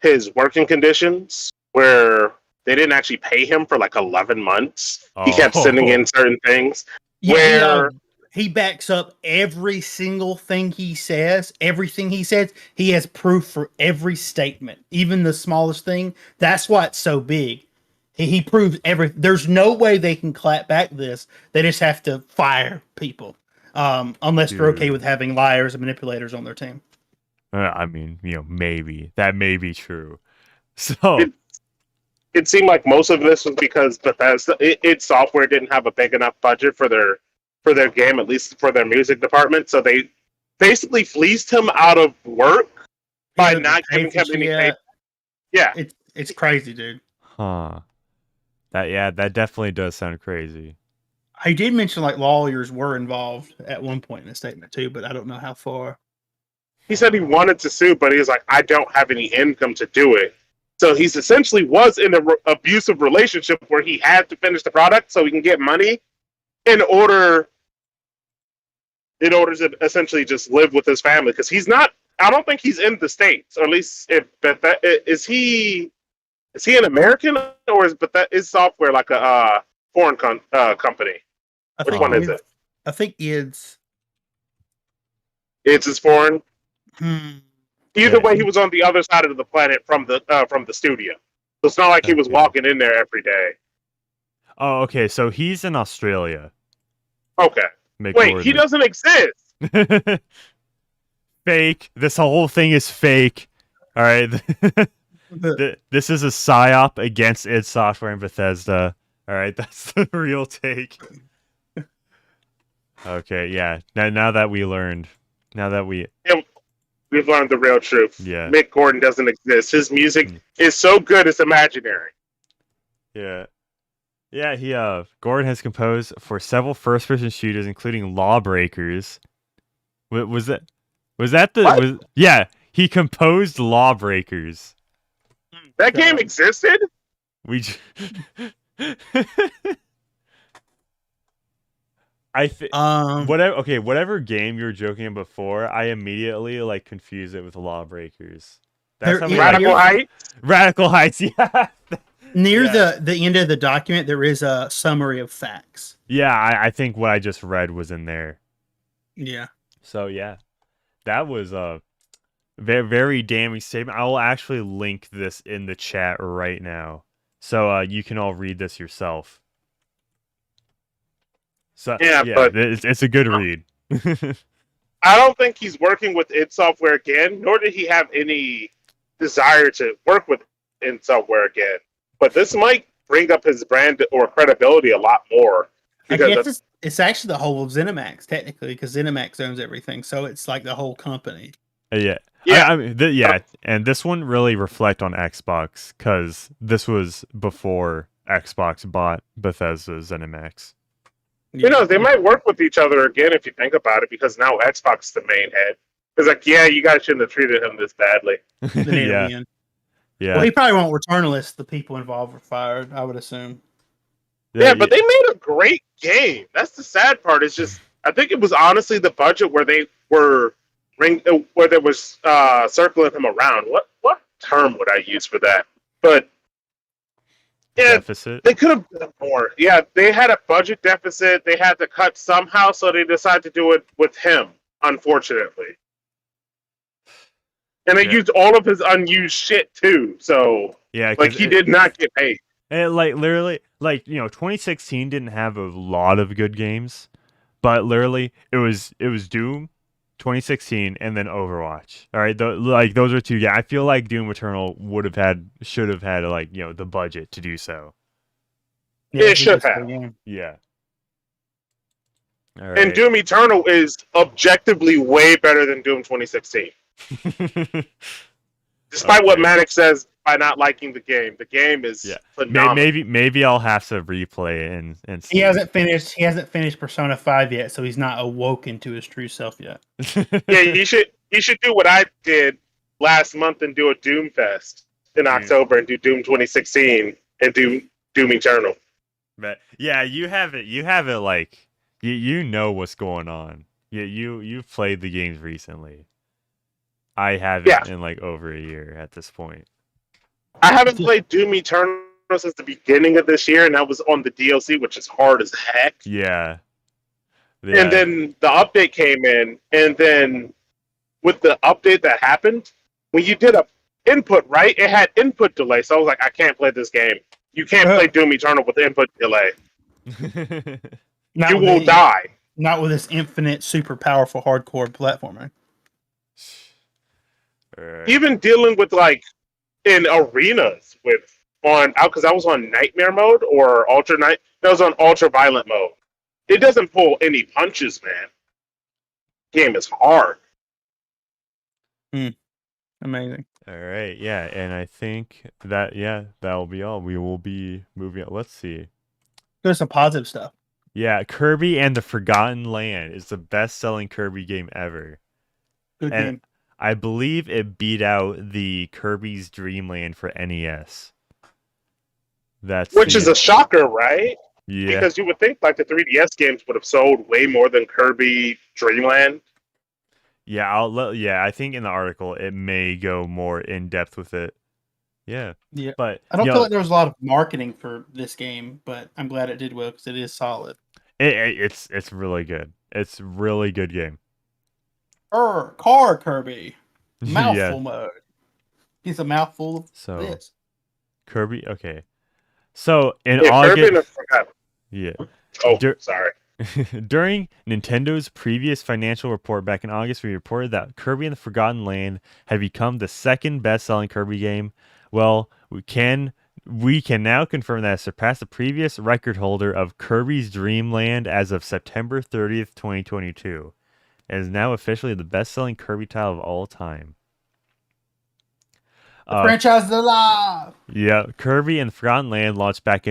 his working conditions, where they didn't actually pay him for, 11 months. He kept sending in certain things, where he backs up every single thing he says. Everything he says, he has proof for every statement, even the smallest thing. That's why it's so big. He proves every. There's no way they can clap back this. They just have to fire people, unless they're okay Dude. with having liars and manipulators on their team. I mean, maybe that may be true. So It seemed like most of this was because Bethesda, its software didn't have a big enough budget for their game, at least for their music department. So they basically fleeced him out of work by not giving him any pay. Yeah, It's crazy, dude. huh. That definitely does sound crazy. I did mention like lawyers were involved at one point in the statement too, but I don't know how far. he said he wanted to sue, but he was like, I don't have any income to do it. So he's essentially was in an abusive relationship where he had to finish the product so he can get money in order to essentially just live with his family, because he's not. I don't think he's in the States, or at least is he an American, or is software like a foreign company? Which one is it? I think it's It's foreign. Either Yeah. way, he was on the other side of the planet from the studio, so it's not like he was Okay. walking in there every day. Oh, okay. So he's in Australia. Okay, Mick wait, Gordon. he doesn't exist. Fake. This whole thing is fake. All right. This is a psyop against id Software and Bethesda. All right, that's the real take. Okay, yeah. Now that we learned, We've learned the real truth. Yeah. Mick Gordon doesn't exist. His music is so good it's imaginary. yeah, he Gordon has composed for several first-person shooters, including Lawbreakers. Was that the What? yeah? He composed Lawbreakers. That game existed? We. I think whatever game you were joking about before, I immediately like confuse it with Lawbreakers. That's how Radical Heights? Radical Heights, yeah. near Yeah. the end of the document. There is a summary of facts. Yeah, I think what I just read was in there. Yeah. So yeah, that was a very, very damning statement. I will actually link this in the chat right now, so you can all read this yourself. So Yeah, but it's a good read. I don't think he's working with id Software again, nor did he have any desire to work with id Software again. But this might bring up his brand or credibility a lot more. I Because guess it's actually the whole of ZeniMax, technically, because ZeniMax owns everything. So it's like the whole company. Yeah. Yeah. I mean, and this one really reflect on Xbox, because this was before Xbox bought Bethesda's ZeniMax. who knows, they might work with each other again if you think about it, because now Xbox is the main head. It's like, yeah, you guys shouldn't have treated him this badly. Yeah. Well, he probably won't return unless the people involved were fired, I would assume. Yeah, but they made a great game. That's the sad part. Is just I think it was honestly the budget where they were where there was circling him around. What term would I use for that? But yeah, deficit. they could have done more. Yeah, they had a budget deficit. They had to cut somehow, so they decided to do it with him. Unfortunately, and they used all of his unused shit too. So Yeah, like he did not get paid. And literally, 2016 didn't have a lot of good games, but literally, it was Doom, 2016, and then Overwatch. All right, those are two. Yeah, I feel like Doom Eternal should have had the budget to do so. Yeah, it should have. Yeah. All right. And Doom Eternal is objectively way better than Doom 2016. Despite what Manic says by not liking the game is phenomenal. Maybe I'll have to replay it and see. He hasn't finished Persona 5 yet, so he's not awoken to his true self yet. Yeah, you should do what I did last month and do a Doom Fest in October and do Doom 2016 and do Doom Eternal. But yeah, you have it like you know what's going on. You've played the games recently. I haven't in like over a year at this point. I haven't played Doom Eternal since the beginning of this year, and that was on the DLC, which is hard as heck. Yeah. Yeah. And then the update came in, and then with the update that happened, when you did a input, right, it had input delay. So I was like, I can't play this game. You can't play Doom Eternal with input delay. You will die. Not with this infinite, super powerful, hardcore platformer. Even dealing with like in arenas with because I was on nightmare mode or ultra night. That was on ultra violent mode. It doesn't pull any punches, man. Game is hard. Amazing. All right, yeah, and I think that will be all. We will be moving on. Let's see. There's some positive stuff. Yeah, Kirby and the Forgotten Land is the best-selling Kirby game ever. Good game. I believe it beat out the Kirby's Dream Land for NES. Which is a shocker, right? Yeah. Because you would think like the 3DS games would have sold way more than Kirby Dreamland. Yeah, I think in the article it may go more in depth with it. Yeah. Yeah. But I don't feel like there was a lot of marketing for this game, but I'm glad it did well because it is solid. It's really good. It's a really good game. Car Kirby. Mouthful mode. He's a mouthful of this. Kirby, okay. So in August. Yeah. Oh, sorry. During Nintendo's previous financial report back in August, we reported that Kirby and the Forgotten Land had become the second best-selling Kirby game. Well, we can now confirm that it surpassed the previous record holder of Kirby's Dream Land as of September 30th, 2022. It is now officially the best-selling Kirby title of all time. The franchise is alive! Yeah, Kirby and the Forgotten Land launched back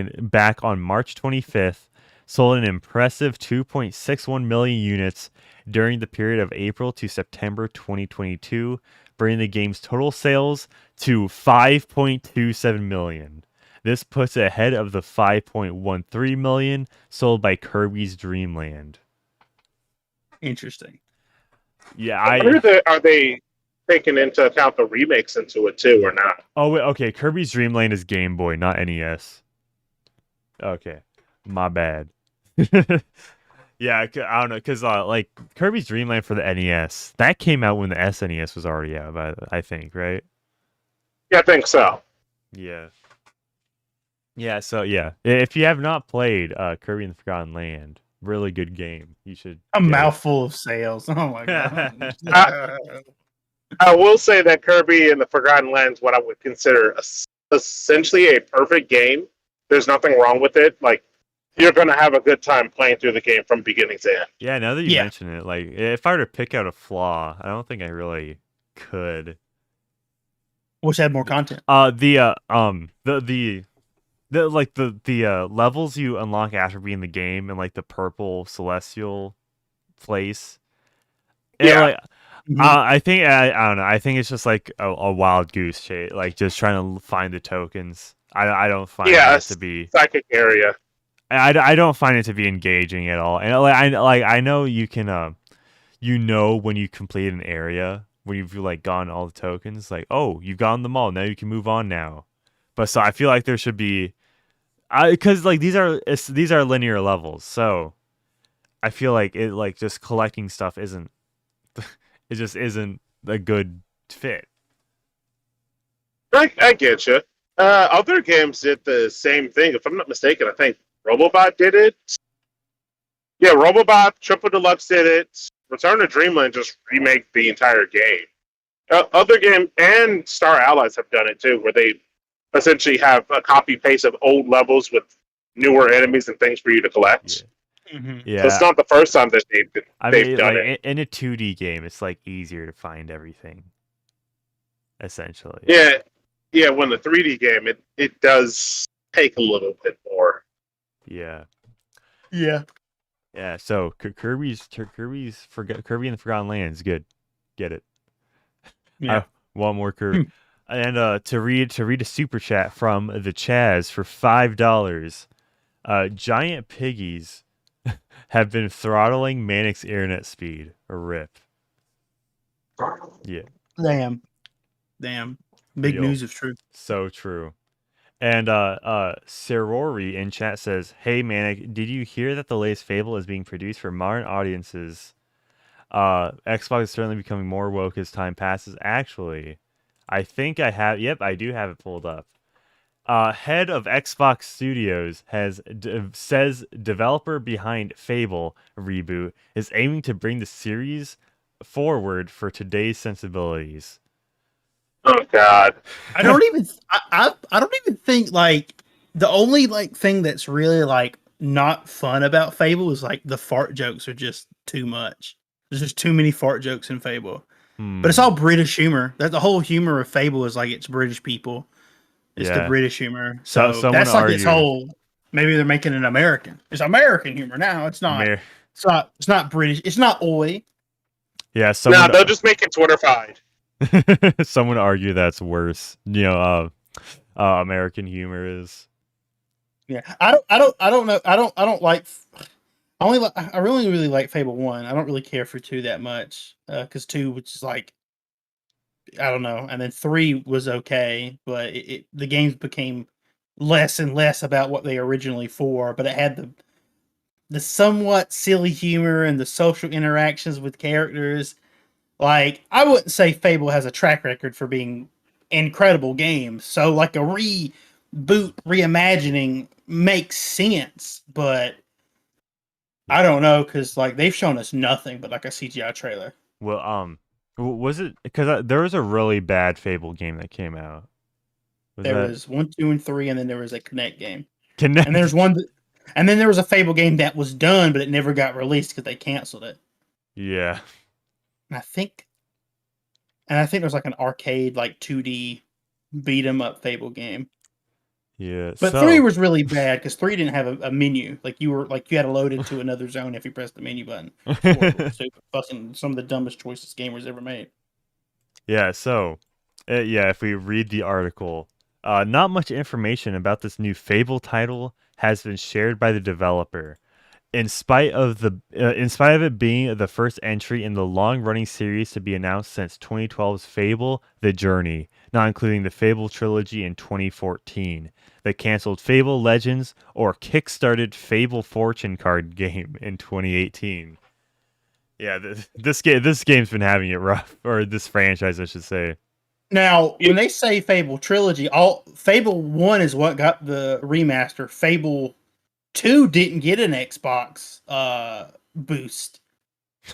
on March 25th, sold an impressive 2.61 million units during the period of April to September 2022, bringing the game's total sales to 5.27 million. This puts it ahead of the 5.13 million sold by Kirby's Dream Land. Interesting. Yeah, are they taking into account the remakes into it too, or not? Oh, wait, okay. Kirby's Dream Land is Game Boy, not NES. Okay, my bad. Yeah, I don't know, because like Kirby's Dream Land for the NES that came out when the SNES was already out, I think, right? Yeah, I think so. Yeah. Yeah. So yeah, if you have not played Kirby and the Forgotten Land, really good game. You should. A mouthful of sales. Oh my god. I will say that Kirby and the Forgotten Land is what I would consider essentially a perfect game. There's nothing wrong with it. Like, you're going to have a good time playing through the game from beginning to end. Yeah, now that you mention it, like, if I were to pick out a flaw, I don't think I really could. Wish I had more content. The levels you unlock after being in the game and like the purple celestial place. Yeah. I think I don't know. I think it's just like a wild goose chase, like just trying to find the tokens. I don't find it to be psychic area. I don't find it to be engaging at all. And I know you can when you complete an area when you've like gotten all the tokens, like, oh, you've gotten them all, now you can move on now. But so I feel like there should be because like these are linear levels, so I feel like it like just collecting stuff isn't it just isn't a good fit. I get you. Other games did the same thing. If I'm not mistaken, I think Robobot did it. Yeah, Robobot, Triple Deluxe did it. Return to Dreamland just remake the entire game. Other games and Star Allies have done it too, where they essentially have a copy paste of old levels with newer enemies and things for you to collect. Yeah. Mm-hmm. Yeah. So it's not the first time that they've done like, it. In a 2D game, it's like easier to find everything. Essentially. Yeah. When the 3D game, it does take a little bit more. Yeah. Yeah. Yeah. So Kirby and the Forgotten Land is good. Get it. Yeah. One more Kirby. And to read a super chat from the Chaz for $5. Giant piggies have been throttling Manic's internet speed. A rip. Yeah. Damn. Big news is true. So true. And Serori in chat says, "Hey Manic, did you hear that the latest Fable is being produced for modern audiences? Xbox is certainly becoming more woke as time passes. Actually, I think I have. Yep, I do have it pulled up. Head of Xbox Studios says developer behind Fable Reboot is aiming to bring the series forward for today's sensibilities." Oh God. I don't even I don't even think like the only like thing that's really like not fun about Fable is like the fart jokes are just too much. There's just too many fart jokes in Fable. But it's all British humor. That the whole humor of Fable is like it's British people. It's the Yeah. British humor. So So someone that's like its argue- whole. Maybe they're making it American. It's American humor now. It's not. Mer- It's not. It's not British. It's not oi. Yeah, No, someone they'll just make it Twitterfied. someone argue that's worse. American humor is. Yeah. I don't know. I don't like. I really really like Fable 1. I don't really care for 2 that much. Because 2 which is like I don't know. And then 3 was okay, but the games became less and less about what they originally for, but it had the somewhat silly humor and the social interactions with characters. Like, I wouldn't say Fable has a track record for being incredible games. So like a reboot reimagining makes sense, but I don't know because like they've shown us nothing but like a CGI trailer. Well, was it because there was a really bad Fable game that came out? There was 1, 2, and 3, and then there was a Connect game. Connect. And there's one and then there was a Fable game that was done, but it never got released because they canceled it. Yeah. And I think there's like an arcade, like 2D beat 'em up Fable game. Yeah. But so, 3 was really bad because 3 didn't have a menu. Like you had to load into another zone if you pressed the menu button. Stupid, fucking some of the dumbest choices gamers ever made. Yeah. So, if we read the article, not much information about this new Fable title has been shared by the developer. In spite of it being the first entry in the long-running series to be announced since 2012's Fable: The Journey, not including the Fable trilogy in 2014, the canceled Fable Legends, or kickstarted Fable Fortune card game in 2018. Yeah, this game's been having it rough, or this franchise, I should say. Now, when they say Fable trilogy, all Fable 1 is what got the remaster. Fable 2 didn't get an Xbox boost.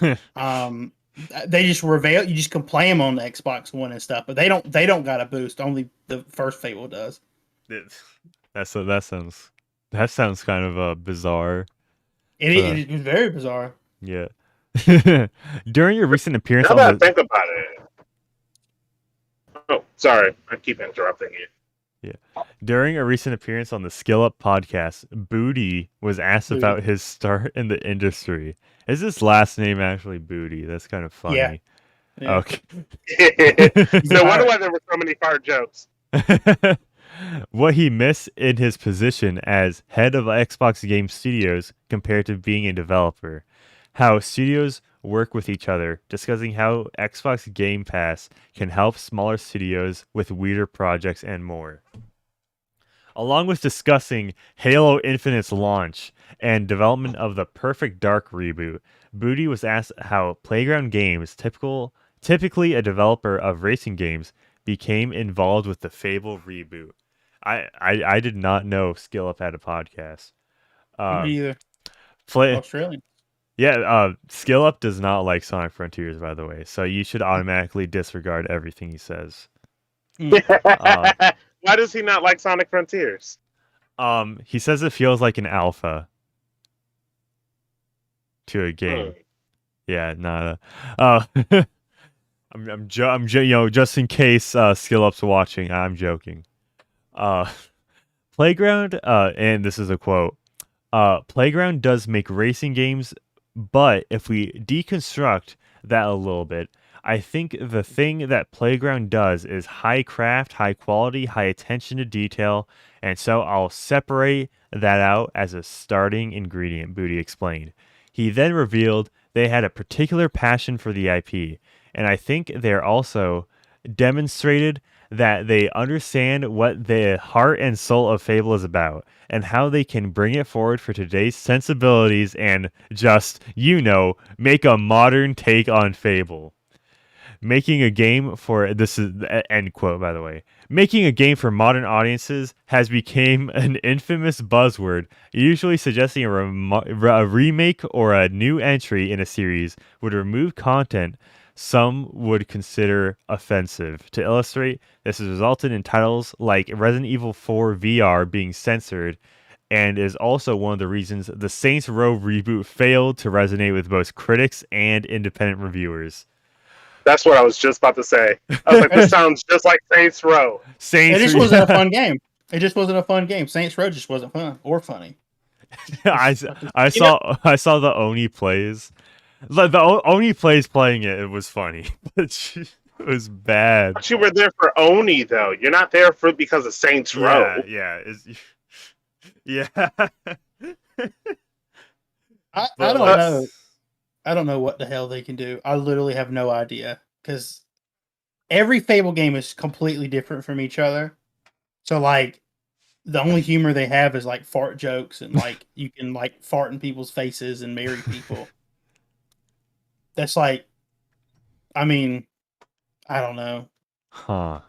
They just reveal you just can play them on the Xbox One and stuff, but they don't got a boost. Only the first Fable does. That sounds kind of bizarre. It is very bizarre. Yeah. During your recent appearance Now on that I the think about it. Oh, sorry. I keep interrupting you. During a recent appearance on the Skill Up podcast, Booty was asked about his start in the industry. Is his last name actually Booty? That's kind of funny. Yeah. Okay. No wonder why there were so many fart jokes. What he missed in his position as head of Xbox Game Studios compared to being a developer. How studios work with each other, discussing how Xbox Game Pass can help smaller studios with weirder projects and more. Along with discussing Halo Infinite's launch and development of the Perfect Dark reboot, Booty was asked how Playground Games, typically a developer of racing games, became involved with the Fable reboot. I did not know Skill Up had a podcast. Me either. Australian. Yeah, Skill Up does not like Sonic Frontiers, by the way, so you should automatically disregard everything he says. Why does he not like Sonic Frontiers? He says it feels like an alpha to a game. Yeah, not I'm just in case Skill Up's watching, I'm joking. Playground, and this is a quote. Playground does make racing games, but if we deconstruct that a little bit, I think the thing that Playground does is high craft, high quality, high attention to detail, and so I'll separate that out as a starting ingredient, Booty explained. He then revealed they had a particular passion for the IP, and I think they're also demonstrated that they understand what the heart and soul of Fable is about and how they can bring it forward for today's sensibilities and just, make a modern take on Fable. Making a game for this is end quote, by the way. Making a game for modern audiences has become an infamous buzzword, usually suggesting a remake or a new entry in a series would remove content some would consider offensive. To illustrate, this has resulted in titles like Resident Evil 4 VR being censored, and is also one of the reasons the Saints Row reboot failed to resonate with both critics and independent reviewers. That's what I was just about to say. I was like, this sounds just like Saints Row. It just wasn't a fun game. It just wasn't a fun game. Saints Row just wasn't fun or funny. I saw the Oni plays. The Oni plays playing it. It was funny, but it was bad. But you were there for Oni, though. You're not there for because of Saints Row. Yeah. I don't know. I don't know what the hell they can do. I literally have no idea because every Fable game is completely different from each other. So like, the only humor they have is like fart jokes and like you can like fart in people's faces and marry people. That's like, I mean, I don't know. Huh.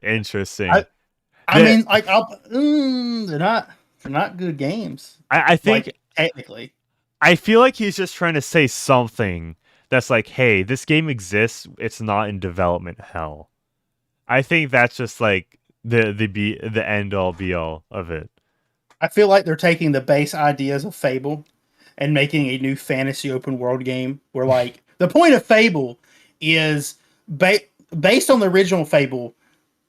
Interesting. I mean, like, they're not good games. I think like, technically, I feel like he's just trying to say something that's like, hey, this game exists. It's not in development hell. I think that's just like the end all be all of it. I feel like they're taking the base ideas of Fable and making a new fantasy open world game where like the point of Fable is based on the original Fable,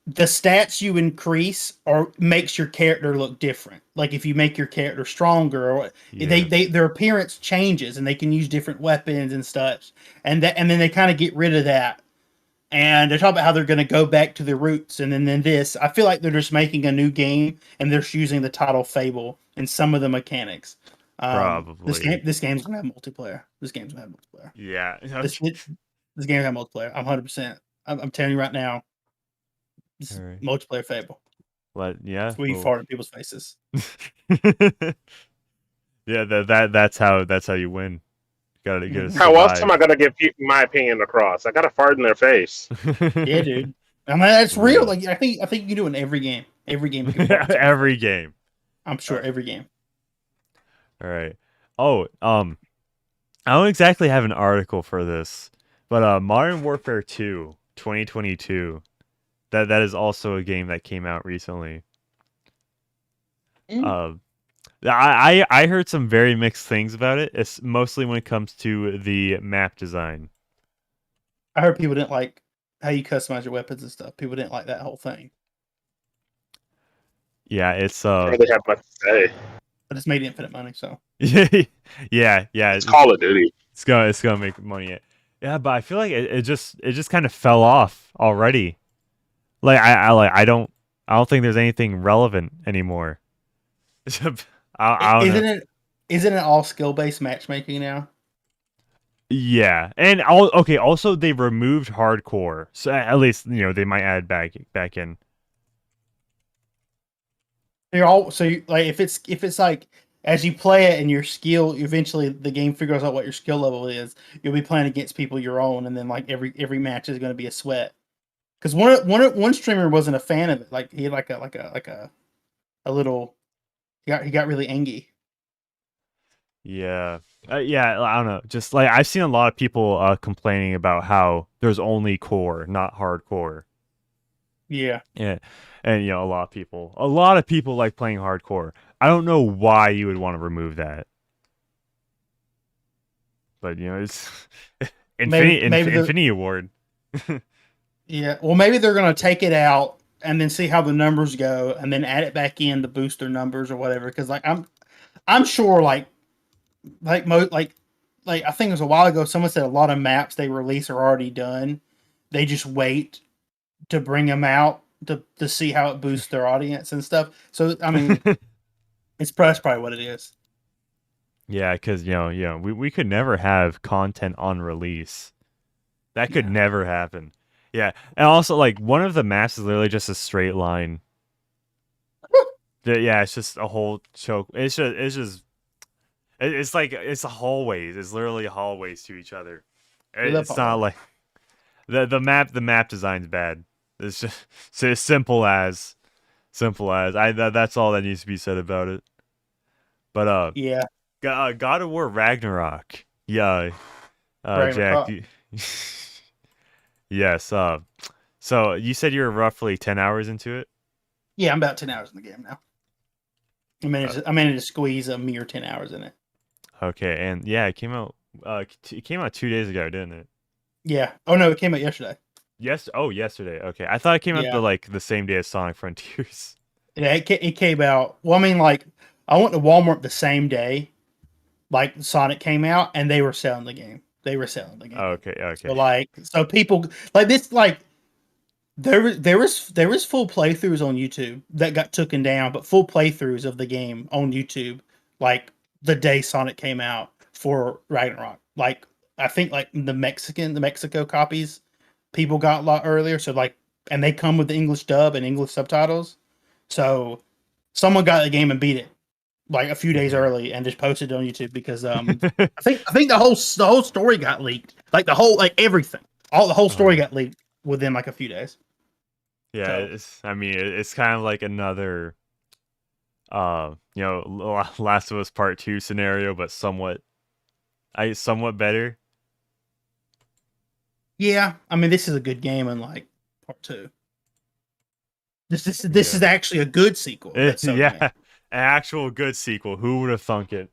the stats you increase or makes your character look different. Like if you make your character stronger or their appearance changes and they can use different weapons and stuff. And then they kind of get rid of that. And they're talking about how they're going to go back to the roots. And then this, I feel like they're just making a new game and they're just using the title Fable and some of the mechanics. Probably. This game's going to have multiplayer. This game's going to have multiplayer. Yeah. This game's going to have multiplayer. I'm 100%. I'm telling you right now. Right. Multiplayer Fable. Yeah. Where you fart in people's faces. Yeah, that's how you win. Gotta get. How else am I gonna get my opinion across? I gotta fart in their face. Yeah, dude. I mean, that's real. Like I think you can do it in every game. Every game. Every game. I'm sure every game. All right. Oh, I don't exactly have an article for this, but Modern Warfare 2, 2022. That is also a game that came out recently. I heard some very mixed things about it. It's mostly when it comes to the map design. I heard people didn't like how you customize your weapons and stuff. People didn't like that whole thing. Yeah, it's I really have much to say. But it's made infinite money, so yeah. It's Call of Duty. It's gonna make money. Yeah, but I feel like it just kind of fell off already. Like I don't think there's anything relevant anymore. I don't know. Isn't it all skill based matchmaking now? Yeah, and also they removed hardcore, so at least they might add back in. If it's like as you play it and your skill, eventually the game figures out what your skill level is. You'll be playing against people your own, and then like every match is going to be a sweat. Because one streamer wasn't a fan of it. Like he had a little. He got really angry. Yeah. Yeah, I don't know. Just like I've seen a lot of people complaining about how there's only core, not hardcore. Yeah. Yeah. And a lot of people like playing hardcore. I don't know why you would want to remove that. But it's Infinity Award. Yeah. Well, maybe they're going to take it out and then see how the numbers go and then add it back in to boost their numbers or whatever. Cuz like I'm sure I think it was a while ago someone said a lot of maps they release are already done. They just wait to bring them out to see how it boosts their audience and stuff. So I mean that's probably what it is. Yeah, cuz we could never have content on release. That could never happen. Yeah, and also like one of the maps is literally just a straight line. Yeah, it's just a whole choke. It's like it's hallways. It's literally hallways to each other. We love It's not hallways. like the map design's bad. It's just so simple as that's all that needs to be said about it. But Yeah, God of War Ragnarok. Yeah, Jack. Ragnarok. Yes. So you said you were roughly 10 hours into it. Yeah, I'm about 10 hours in the game now. I managed to squeeze a mere 10 hours in it. Okay, and yeah, it came out. It came out 2 days ago, didn't it? Yeah. Oh no, it came out yesterday. Yes. Oh, yesterday. Okay, I thought it came out Yeah. the same day as Sonic Frontiers. Yeah, it came out. Well, I mean, like, I went to Walmart the same day, like Sonic came out, and they were selling the game. They were selling the game. Okay. So Okay. like, so people like this, like there was full playthroughs on YouTube that got taken down, but full playthroughs of the game on YouTube, like the day Sonic came out for Ragnarok. Like I think like the Mexico copies, people got a lot earlier. So like, and they come with the English dub and English subtitles. So someone got the game and beat it like a few days Mhm. early and just posted it on YouTube because I think the whole story got leaked. Like the whole like everything. The whole story Uh, got leaked within like a few days. yeah. So It's. I mean, it's kind of like another. Last of Us Part Two scenario, but somewhat better. yeah, I mean this is a good game in like part two. This Yeah. is actually a good sequel that Sony Yeah. made. An actual good sequel. Who would have thunk it?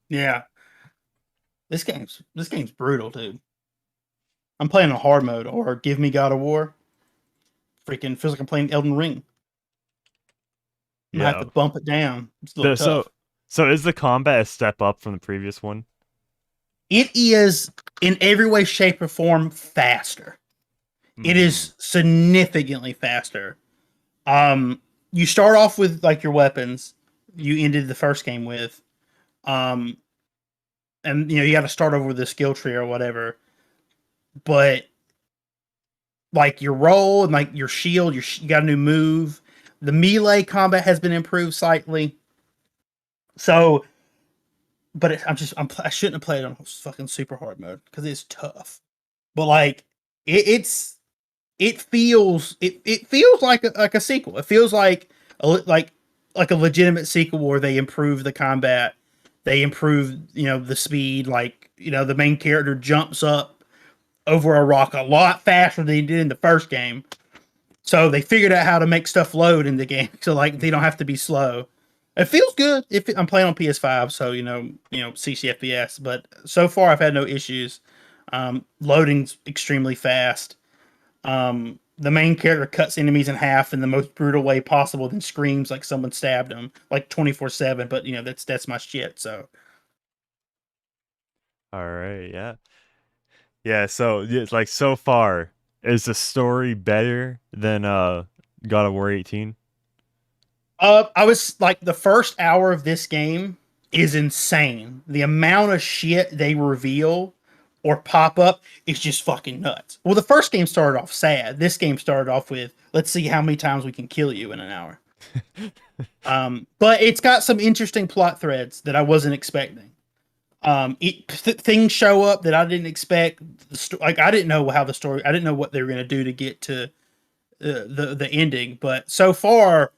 Yeah. This game's brutal, dude. I'm playing on hard mode or give me God of War. Freaking feels like I'm playing Elden Ring. I'm gonna have Yeah. to bump it down. It's a little The, so tough. so is the combat a step up from the previous one? It is in every way, shape, or form faster. It Hmm. is significantly faster. Um, you start off with like your weapons you ended the first game with, um, and you got to start over with the skill tree or whatever. But like your roll and like your shield, you got a new move. The melee combat has been improved slightly. So, but I shouldn't have played on fucking super hard mode because it's tough. But like it's it feels like a sequel. It feels like like a legitimate sequel where they improve the combat, they improve the speed. Like the main character jumps up over a rock a lot faster than he did in the first game. So they figured out how to make stuff load in the game, so like they don't have to be slow. It feels good. If I'm playing on PS5, so CC but so far I've had no issues. Loading's extremely fast. The main character cuts enemies in half in the most brutal way possible, then screams like someone stabbed him, like 24/7. But that's my shit. So All right. Yeah. Yeah. So it's like so far, is the story better than God of War 18? I was like the first hour of this game is insane. The amount of shit they reveal or pop up is just fucking nuts. Well, the first game started off sad. This game started off with let's see how many times we can kill you in an hour. But it's got some interesting plot threads that I wasn't expecting. Things show up that I didn't expect. Like I didn't know how the story. I didn't know what they were gonna do to get to the ending. But so far,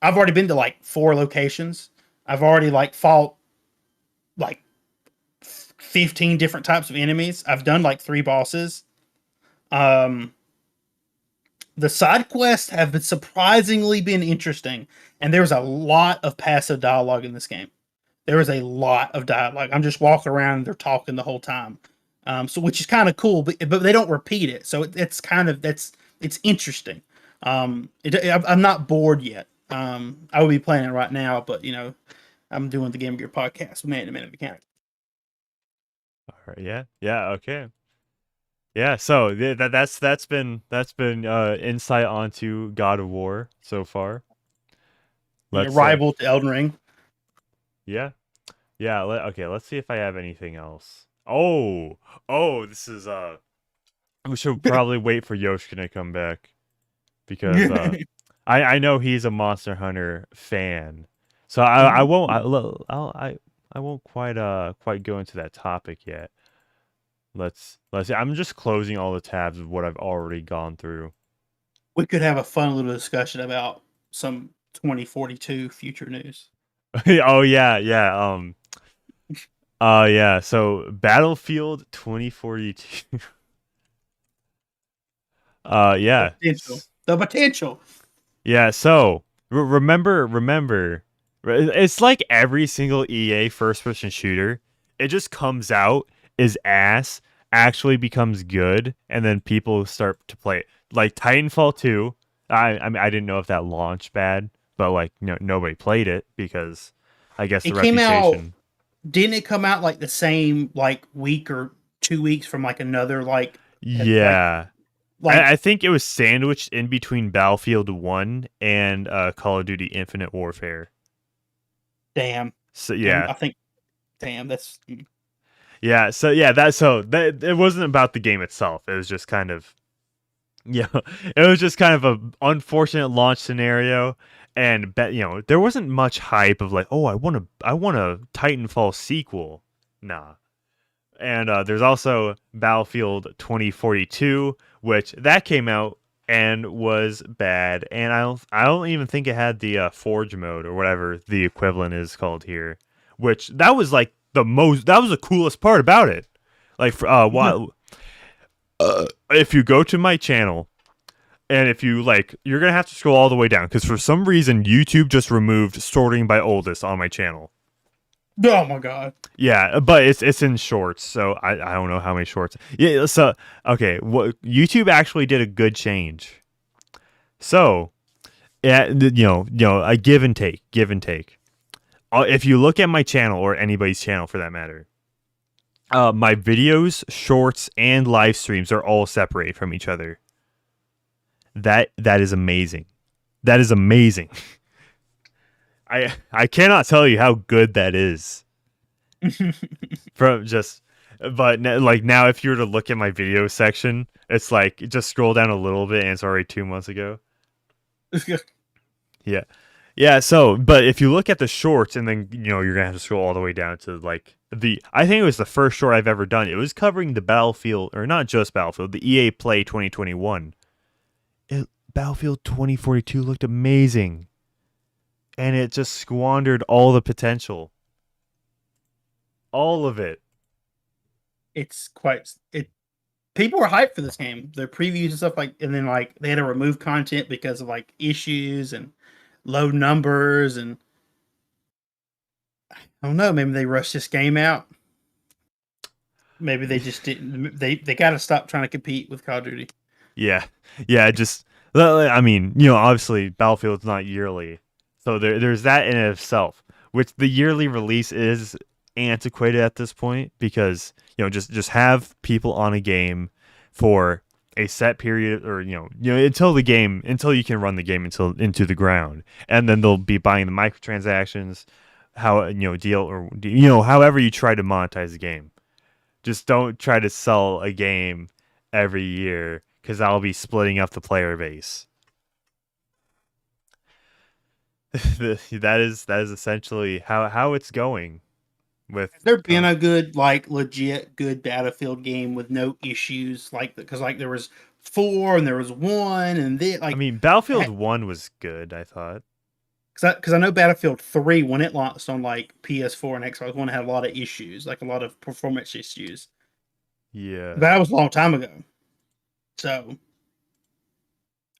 I've already been to like 4 locations. I've already like fought like 15 different types of enemies. I've done like 3 bosses. Um, the side quests have been surprisingly interesting, and there's a lot of passive dialogue in this game. There is a lot of dialogue. I'm just walking around and they're talking the whole time. So which is kind of cool, but they don't repeat it. So it's kind of it's interesting. I'm not bored yet. I will be playing it right now, but I'm doing the Game Gear podcast, Man the Manic Mechanic. All right. Yeah. Yeah. Okay. Yeah. So that's been insight onto God of War so far. Yeah, Let's rival to Elden Ring. yeah. Yeah, okay, let's see if I have anything else. Oh, this is We should probably wait for Yoshkin to come back because I know he's a Monster Hunter fan, so I won't I won't quite go into that topic yet. Let's see. I'm just closing all the tabs of what I've already gone through. We could have a fun little discussion about some 2042 future news. Oh yeah, yeah. Yeah. So Battlefield 2042. Yeah. The potential. Yeah. So remember, it's like every single EA first-person shooter. It just comes out, is ass, actually becomes good, and then people start to play it. Like Titanfall 2. I mean, I didn't know if that launched bad, but like nobody played it because I guess the It came out. reputation. Didn't it come out like the same like week or 2 weeks from like another like Yeah. like I think it was sandwiched in between Battlefield 1 and Call of Duty Infinite Warfare. damn. So yeah. I think damn that's Yeah, so yeah, that it wasn't about the game itself. It was just kind of it was just kind of a unfortunate launch scenario, and there wasn't much hype of like, oh, I want a Titanfall sequel. Nah. And there's also Battlefield 2042, which that came out and was bad, and I don't even think it had the Forge mode or whatever the equivalent is called here, which that was like that was the coolest part about it. Like if you go to my channel and if you you're gonna have to scroll all the way down because for some reason YouTube just removed sorting by oldest on my channel. oh my god. Yeah, but it's in shorts, so I don't know how many shorts. Yeah, so okay, YouTube actually did a good change. So, yeah, a give and take. If you look at my channel or anybody's channel for that matter, my videos, shorts, and live streams are all separated from each other. That is amazing. That is amazing. I cannot tell you how good that is. But now if you were to look at my video section, it's like just scroll down a little bit and it's already 2 months ago. Yeah. So, but if you look at the shorts and then you're gonna have to scroll all the way down to I think it was the first short I've ever done. It was covering the Battlefield, or not just Battlefield, the EA Play 2021. Battlefield 2042 looked amazing. And it just squandered all the potential. All of it. It's people were hyped for this game. Their previews and stuff and then they had to remove content because of issues and low numbers, and I don't know, maybe they rushed this game out. Maybe they just didn't. They got to stop trying to compete with Call of Duty. Yeah. I mean, obviously Battlefield's not yearly. So there's that in itself, which the yearly release is antiquated at this point because just have people on a game for a set period, or until you can run the game into the ground, and then they'll be buying the microtransactions, however you try to monetize the game. Just don't try to sell a game every year because that'll be splitting up the player base. that is essentially how it's going. With has there been a good legit good Battlefield game with no issues because there was 4 and there was 1 and then I mean Battlefield 1 was good, I thought, because I know Battlefield 3 when it launched on PS4 and Xbox One had a lot of issues, a lot of performance issues. Yeah, but that was a long time ago. So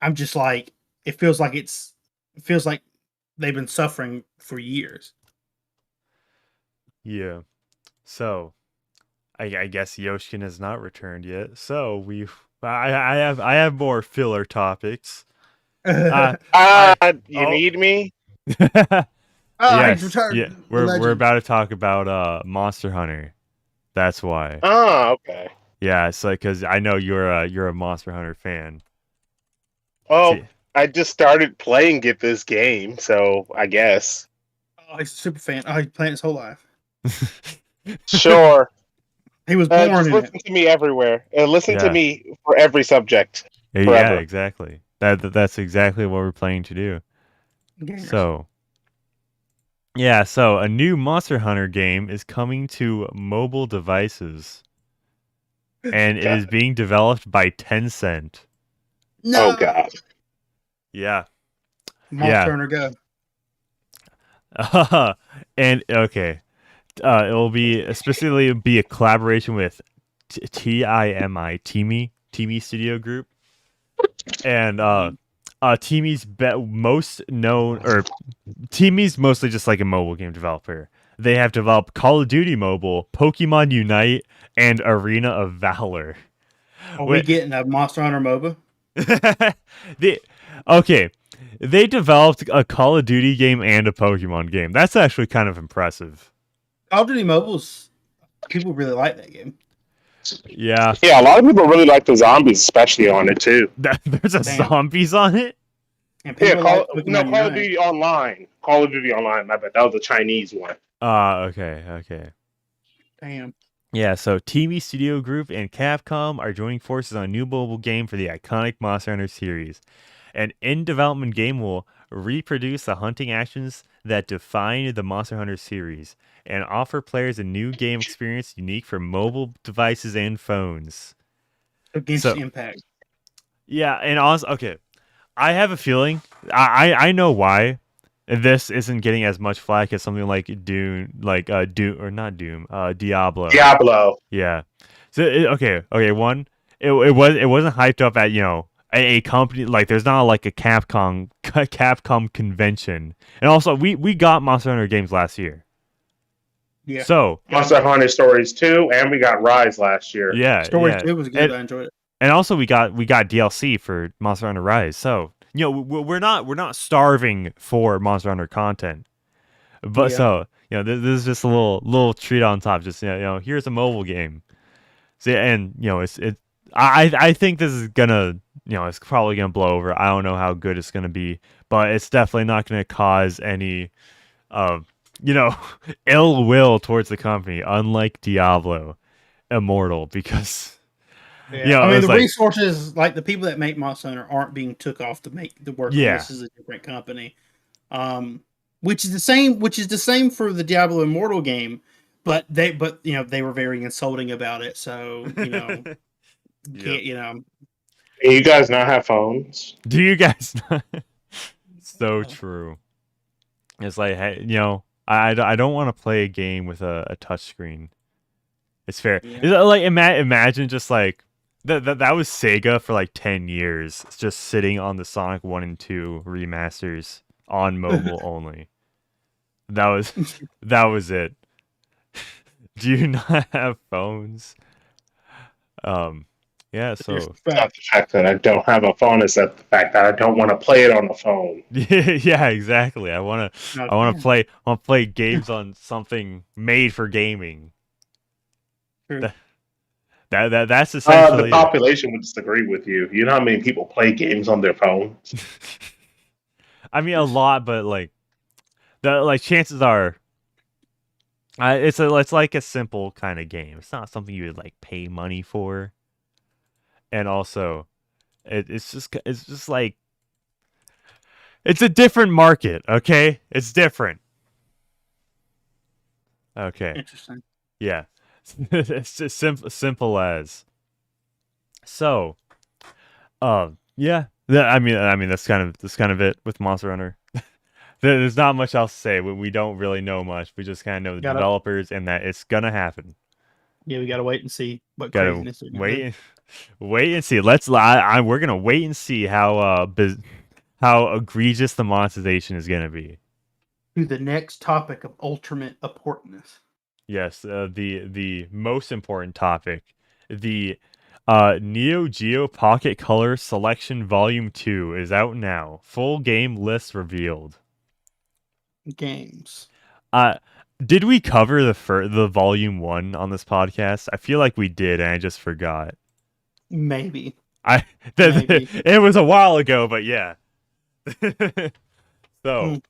I'm just it feels like they've been suffering for years. Yeah. So I guess Yoshkin has not returned yet. So I have more filler topics. You need me? Yes. Yeah. We're about to talk about Monster Hunter. That's why. Oh, okay. Yeah, it's because I know you're a Monster Hunter fan. Well, I just started playing this game, so I guess. Oh, he's a super fan. Oh, he's playing his whole life. Sure. He was born Just in listen it. to me everywhere. Listen to Yeah. me for every subject. Yeah, Forever. exactly. That's exactly what we're planning to do. Gamers. So, yeah, so a new Monster Hunter game is coming to mobile devices, and it is being developed by Tencent. No. Oh God. Yeah, Monster Hunter Go. and okay, it will be specifically be a collaboration with Timi Studio Group, and Timi's most known, or Timi's mostly just like a mobile game developer. They have developed Call of Duty Mobile, Pokemon Unite, and Arena of Valor. Are we getting a Monster Hunter MOBA? Okay, they developed a Call of Duty game and a Pokemon game. That's actually kind of impressive. Call of Duty Mobile's people really like that game. Yeah. Yeah, a lot of people really like the zombies, especially on it too. There's a Damn. zombies on it? And Yeah, people Call like of Duty Online. Call of Duty Online. My bad. That was a Chinese one. Okay. Damn. Yeah, so Timi Studio Group and Capcom are joining forces on a new mobile game for the iconic Monster Hunter series. An in-development game will reproduce the hunting actions that define the Monster Hunter series and offer players a new game experience unique for mobile devices and phones. Against Impact. Yeah, and also, okay, I have a feeling, I know why this isn't getting as much flack as something like Doom, or not Doom, Diablo. Yeah. So one, it wasn't hyped up at a company, like there's not like a Capcom convention, and also we got Monster Hunter games last year. Yeah. So Monster Hunter Stories 2, and we got Rise last year. Yeah. Stories 2 was good. I enjoyed it. And also we got DLC for Monster Hunter Rise. So we're not starving for Monster Hunter content, but so this is just a little treat on top. Just here's a mobile game. See, and I think this is gonna it's probably gonna blow over. I don't know how good it's gonna be, but it's definitely not gonna cause any ill will towards the company, unlike Diablo Immortal, because I mean, the resources, like the people that make Monster Hunter, aren't being took off to make the work. Yeah. This is a different company, which is the same. Which is the same for the Diablo Immortal game, but they were very insulting about it. So Yep. You guys not have phones? Do you guys not? So true. It's like, hey, I don't want to play a game with a touchscreen. It's fair. Yeah. It's like imagine just like that was Sega for like 10 years, just sitting on the Sonic 1 and 2 remasters on mobile only. That was it. Do you not have phones? Yeah, so It's not the fact that I don't have a phone, it's that the fact that I don't want to play it on the phone. yeah, exactly. I want to play games on something made for gaming. True. That's essentially the population would disagree with you. You know how many people play games on their phones? I mean, a lot, but chances are, it's like a simple kind of game. It's not something you would like pay money for, and also, it's just like it's a different market. Okay, it's different. Okay. Interesting. Yeah. It's just simple as. So, yeah. I mean that's kind of it with Monster Hunter. There's not much else to say. We don't really know much. We just kind of know the developers and that it's gonna happen. Yeah, we gotta wait and see what craziness. Wait and see. We're gonna wait and see how egregious the monetization is gonna be. To the next topic of ultimate importance. Yes, the most important topic, the NEOGEO Pocket Color Selection Volume 2 is out now. Full game list revealed. Games. Did we cover the Volume 1 on this podcast? I feel like we did, and I just forgot. Maybe. It was a while ago, but yeah. So,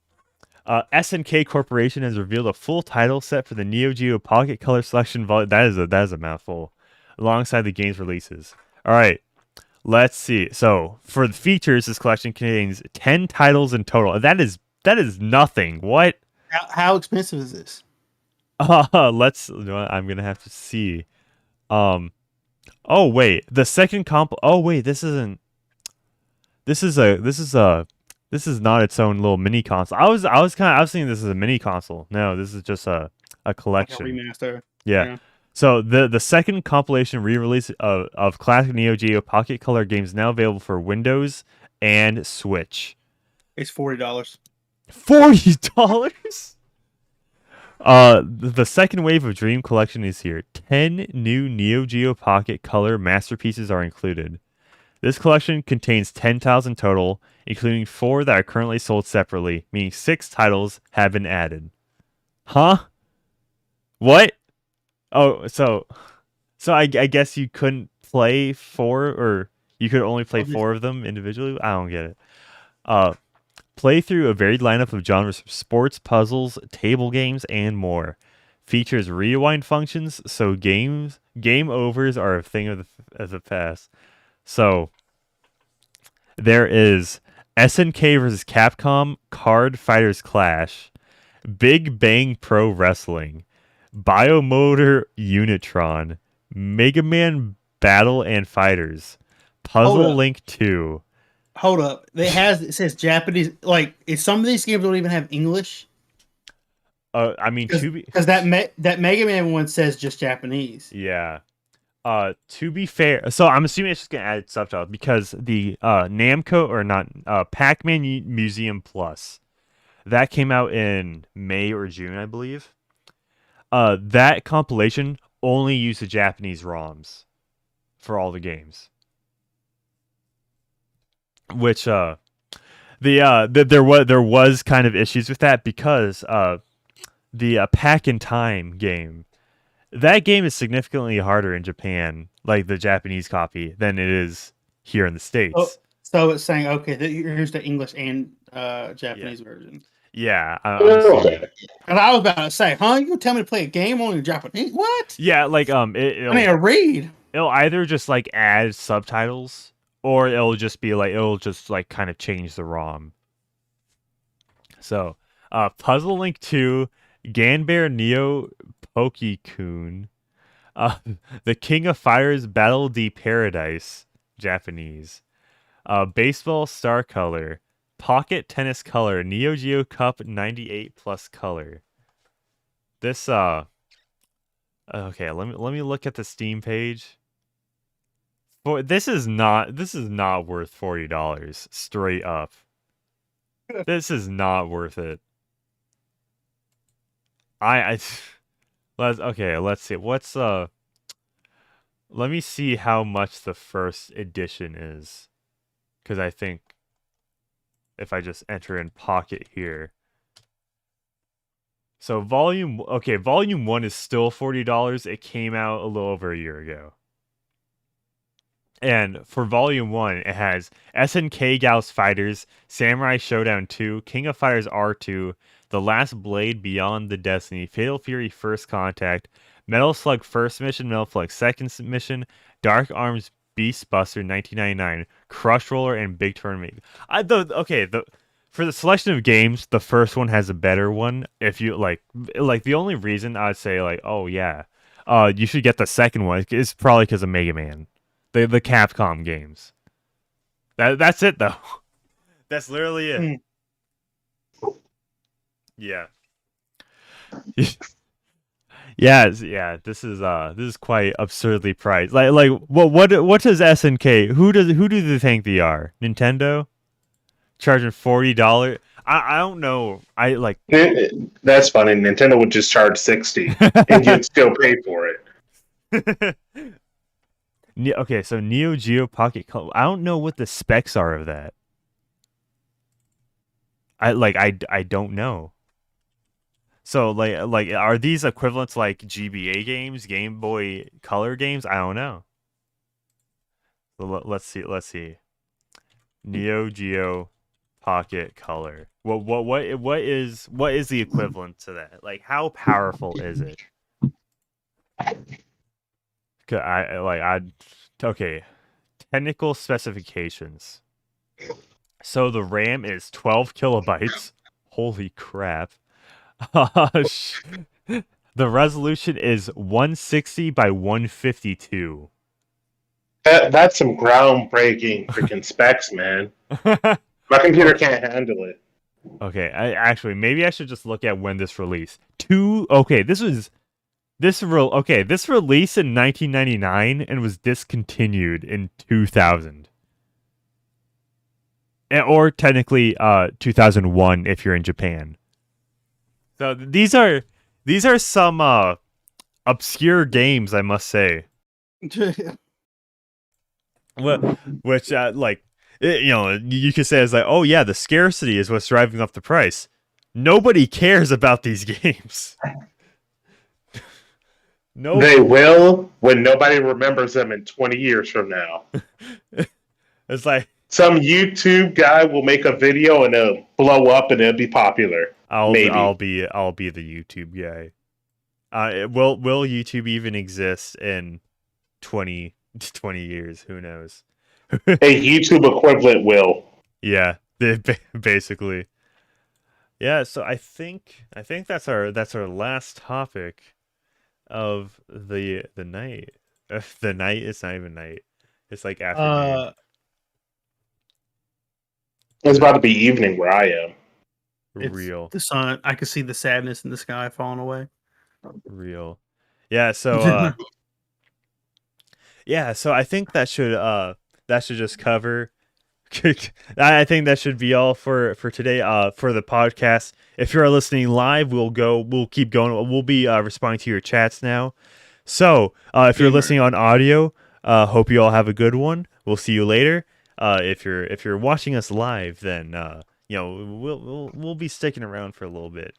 SNK Corporation has revealed a full title set for the NEOGEO Pocket Color Selection Volume. That is a mouthful. Alongside the game's releases. All right, let's see. So for the features, this collection contains 10 titles in total. That is nothing. What? How expensive is this? Let's. You know what, I'm gonna have to see. Oh wait, the second comp. Oh wait, this isn't. This is not its own little mini console. I was thinking this is a mini console. No, this is just a collection. Like a remaster. Yeah. So the second compilation re-release of classic Neo Geo Pocket Color games is now available for Windows and Switch. It's $40. $40. The second wave of Dream Collection is here. 10 new Neo Geo Pocket Color masterpieces are included. This collection contains 10 titles in total, including 4 that are currently sold separately, meaning 6 titles have been added. Huh? What? Oh, so I guess you couldn't play 4, or you could only play 4 of them individually? I don't get it. Play through a varied lineup of genres from sports, puzzles, table games, and more. Features rewind functions, so game overs are a thing of the past. So there is SNK vs. Capcom Card Fighters Clash, Big Bang Pro Wrestling, Biomotor Unitron, Mega Man Battle and Fighters, Puzzle Link 2. Hold up. It says Japanese. Like, some of these games don't even have English. I mean, because that Mega Man one says just Japanese. Yeah. To be fair, so I'm assuming it's just gonna add subtitles because the Namco or not Pac-Man Museum Plus that came out in May or June, I believe. That compilation only used the Japanese ROMs for all the games, which there was kind of issues with that because the Pack in Time game. That game is significantly harder in Japan, like the Japanese copy, than it is here in the States. Oh, so it's saying, okay, here's the English and Japanese version. Yeah. And I was about to say, huh? You gonna tell me to play a game only in Japanese? What? Yeah, like I need to read. It'll either just like add subtitles, or it'll just kind of change the ROM. So, Puzzle Link 2, Ganbare Neo Pokekun, The King of Fighters Battle de Paradise, Japanese, Baseball Star Color, Pocket Tennis Color, Neo Geo Cup 98 Plus Color. This okay, let me look at the Steam page. This is not worth $40 straight up. This is not worth it. Let's see. Let me see how much the first edition is. Because I think if I just enter in Pocket here. So volume 1 is still $40. It came out a little over a year ago. And for Volume 1, it has SNK Gauss Fighters, Samurai Showdown 2, King of Fighters R2, The Last Blade Beyond the Destiny, Fatal Fury First Contact, Metal Slug First Mission, Metal Slug Second Mission, Dark Arms Beast Buster 1999, Crush Roller, and Big Tournament. For the selection of games, the first one has a better one. If you like the only reason I'd say you should get the second one is probably because of Mega Man. The Capcom games. That's it though. That's literally it. Yeah. Yeah. This is quite absurdly priced. Like what does SNK? Who do they think they are? Nintendo? Charging $40? I don't know. That's funny. Nintendo would just charge $60 and you'd still pay for it. Okay, so Neo Geo Pocket Color. I don't know what the specs are of that. I don't know. So like are these equivalents like GBA games, Game Boy Color games? I don't know. So let's see. Neo Geo pocket color. What is the equivalent to that? Like, how powerful is it? Okay. Technical specifications. So the RAM is 12 kilobytes. Holy crap. The resolution is 160 by 152. That's some groundbreaking freaking specs, man. My computer can't handle it. Okay, maybe I should just look at when this released. This released in 1999 and was discontinued in 2000. Or technically 2001 if you're in Japan. So these are some obscure games, I must say. Which you could say is like, oh yeah, the scarcity is what's driving up the price. Nobody cares about these games. No, they will when nobody remembers them in 20 years from now. It's like some YouTube guy will make a video and it'll blow up and it'll be popular. I'll be the YouTube guy. Will YouTube even exist in 20 years? Who knows? A YouTube equivalent will. Yeah, basically. Yeah, so I think that's our last topic of the night. The night, it's not even night. It's like afternoon. It's about to be evening where I am. Real. The sun. I can see the sadness in the sky falling away. Real. Yeah, so so I think that should just cover. I think that should be all for today. For the podcast. If you're listening live, we'll keep going. We'll be responding to your chats now. So if you're listening on audio, hope you all have a good one. We'll see you later. If you're watching us live, then we'll be sticking around for a little bit.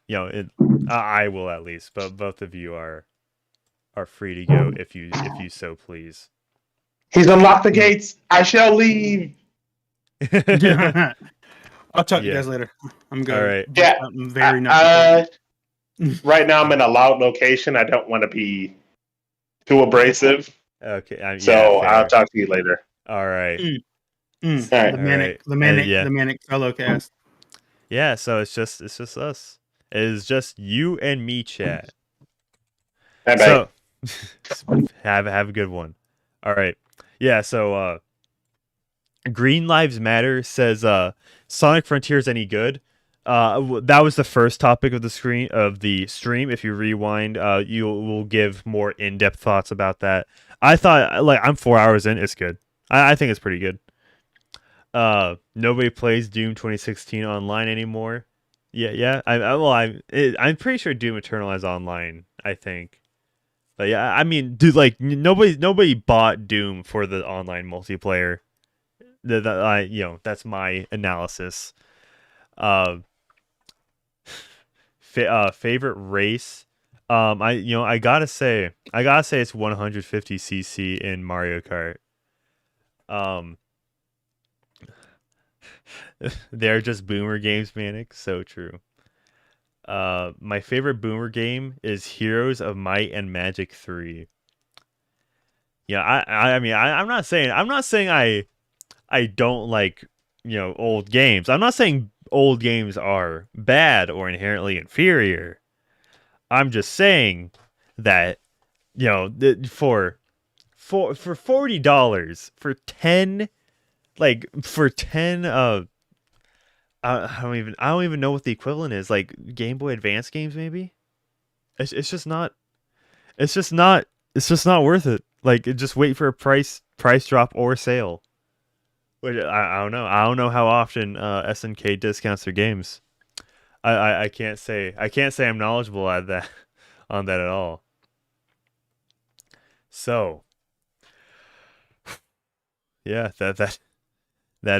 I will at least, but both of you are free to go if you so please. He's unlocked the gates. I shall leave. I'll talk to you guys later. I'm good. All right. Yeah. I'm very not. Right now I'm in a loud location. I don't want to be too abrasive. Okay. I'll talk to you later. All right. The manic fellow cast. Yeah. So it's just us. It is just you and me, chat. Bye. So have a good one. All right. Yeah. So Green Lives Matter says Sonic Frontiers any good? That was the first topic of the stream. If you rewind, you will give more in-depth thoughts about that. I thought, I'm 4 hours in. It's good. I think it's pretty good. Nobody plays Doom 2016 online anymore. Yeah. I'm pretty sure Doom Eternal is online. I think. But yeah, I mean, dude, nobody bought Doom for the online multiplayer. That's my analysis. Favorite race. I gotta say it's 150cc in Mario Kart. They're just boomer games, Manic. So true. My favorite boomer game is Heroes of Might and Magic 3. Yeah, I'm not saying I don't like, old games. I'm not saying old games are bad or inherently inferior. I'm just saying that, for $40 for 10 I don't even know what the equivalent is, like Game Boy Advance games maybe. It's just not worth it. Just wait for a price drop or sale. Which I don't know. I don't know how often SNK discounts their games. I can't say I'm knowledgeable on that at all. So yeah, that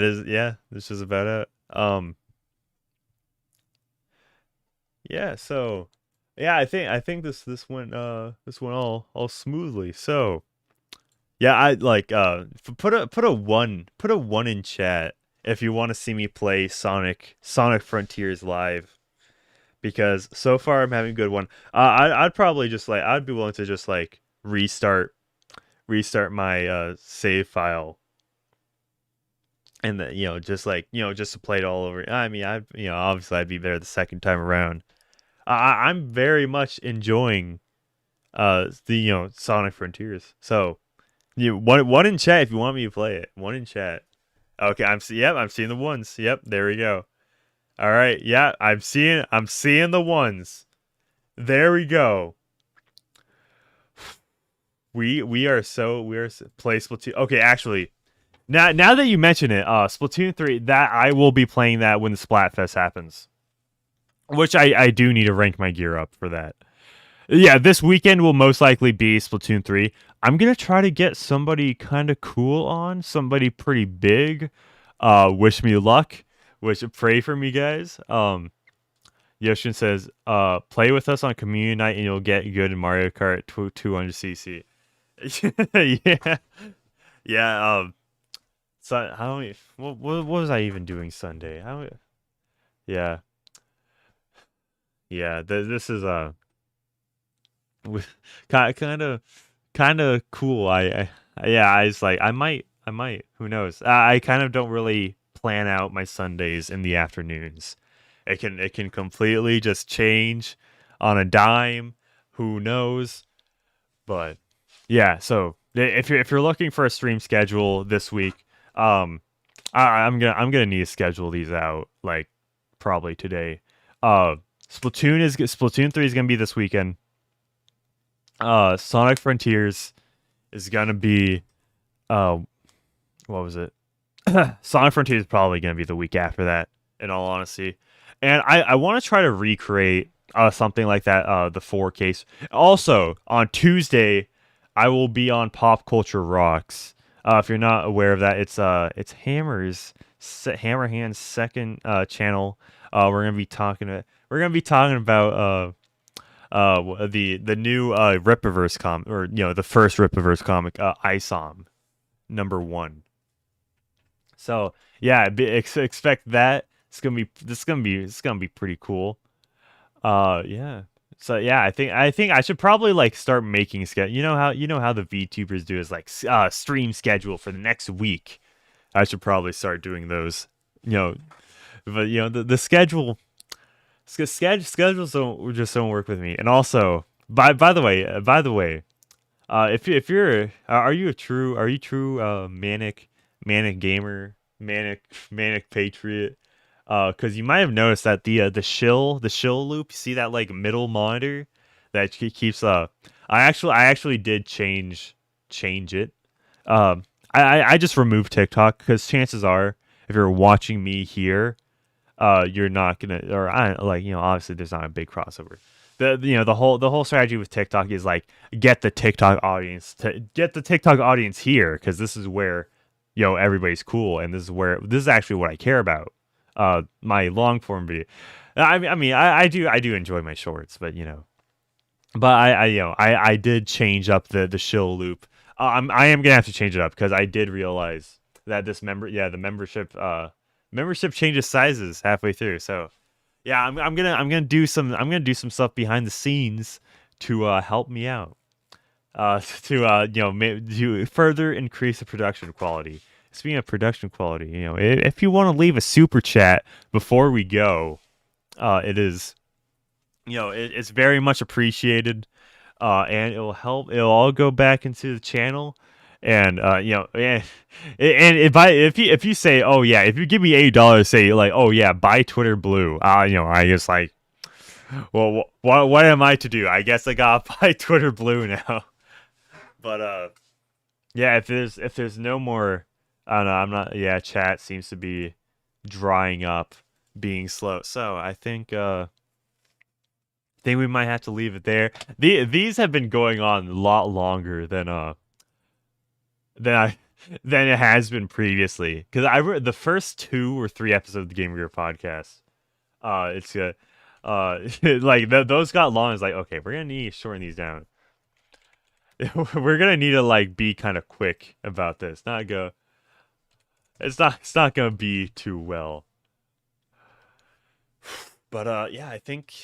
is, this is about it. Yeah, so yeah, I think this went all smoothly. So yeah, I put a one in chat if you want to see me play Sonic Frontiers live, because so far I'm having a good one. I'd probably just like I'd be willing to just like restart my save file, and then just like just to play it all over. I mean, I obviously I'd be there the second time around. I'm very much enjoying the Sonic Frontiers. So one in chat if you want me to play it. One in chat. Okay, I'm seeing the ones. Yep, there we go. All right, yeah, I'm seeing the ones. There we go. We are play Splatoon. Okay, actually, now that you mention it, Splatoon 3, that I will be playing that when the Splatfest happens. Which I do need to rank my gear up for that. Yeah, this weekend will most likely be Splatoon 3. I'm going to try to get somebody kind of cool on, somebody pretty big. Wish me luck. Pray for me, guys. Yoshin says, play with us on community night and you'll get good in Mario Kart 200cc. Yeah. Yeah, so what was I even doing Sunday? Yeah. Yeah, this is kind of cool. I was like I might who knows. I kind of don't really plan out my Sundays in the afternoons. It can completely just change on a dime. Who knows? But yeah, so if you're looking for a stream schedule this week, I'm gonna need to schedule these out like probably today. Splatoon 3 is gonna be this weekend. Sonic Frontiers is gonna be what was it? Sonic Frontiers is probably gonna be the week after that, in all honesty. And I want to try to recreate something like that, the 4K. Also, on Tuesday, I will be on Pop Culture Rocks. If you're not aware of that, it's Hammerhand's second channel. We're gonna be talking about the new Rippaverse comic, or the first Rippaverse comic, ISOM #1. So yeah, expect that. It's gonna be pretty cool. Yeah. So yeah, I think I should probably like start making schedule. You know how the VTubers do is like stream schedule for the next week. I should probably start doing those. But the schedules don't work with me. And also, by the way, if you're are you true manic gamer, manic patriot? Because you might have noticed that the shill loop, you see that like middle monitor that keeps I actually did change it. I just removed TikTok because chances are if you're watching me here, you're not gonna, or obviously there's not a big crossover. The whole strategy with TikTok is like get the TikTok audience here, because this is where everybody's cool, and this is actually what I care about. My long form video. I do enjoy my shorts, but I did change up the shill loop. I am gonna have to change it up because I did realize that the membership changes sizes halfway through. So yeah, I'm gonna do some stuff behind the scenes to help me out. To further increase the production quality. Speaking of production quality, if you want to leave a super chat before we go, it is, it's very much appreciated, and it'll help. It'll all go back into the channel, and if you say, oh yeah, if you give me $8, say like, oh yeah, buy Twitter Blue, I just like, well, what am I to do? I guess I gotta buy Twitter Blue now. But yeah, if there's no more. I don't know. I'm not. Yeah, chat seems to be drying up, being slow. So I think we might have to leave it there. These have been going on a lot longer than than it has been previously. Because the first 2 or 3 episodes of the Game Gear podcast, it's like those got long. It's like, okay, we're gonna need to shorten these down. We're gonna need to like be kind of quick about this, not go. It's not gonna be too well. But yeah, I think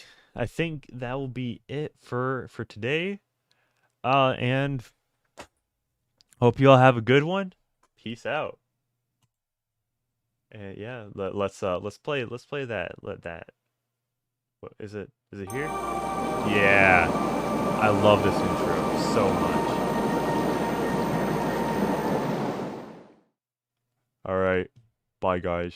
that will be it for today. And hope you all have a good one. Peace out. And yeah, let's play that. Let that. What is it? Is it here? Yeah. I love this intro so much. All right. Bye guys.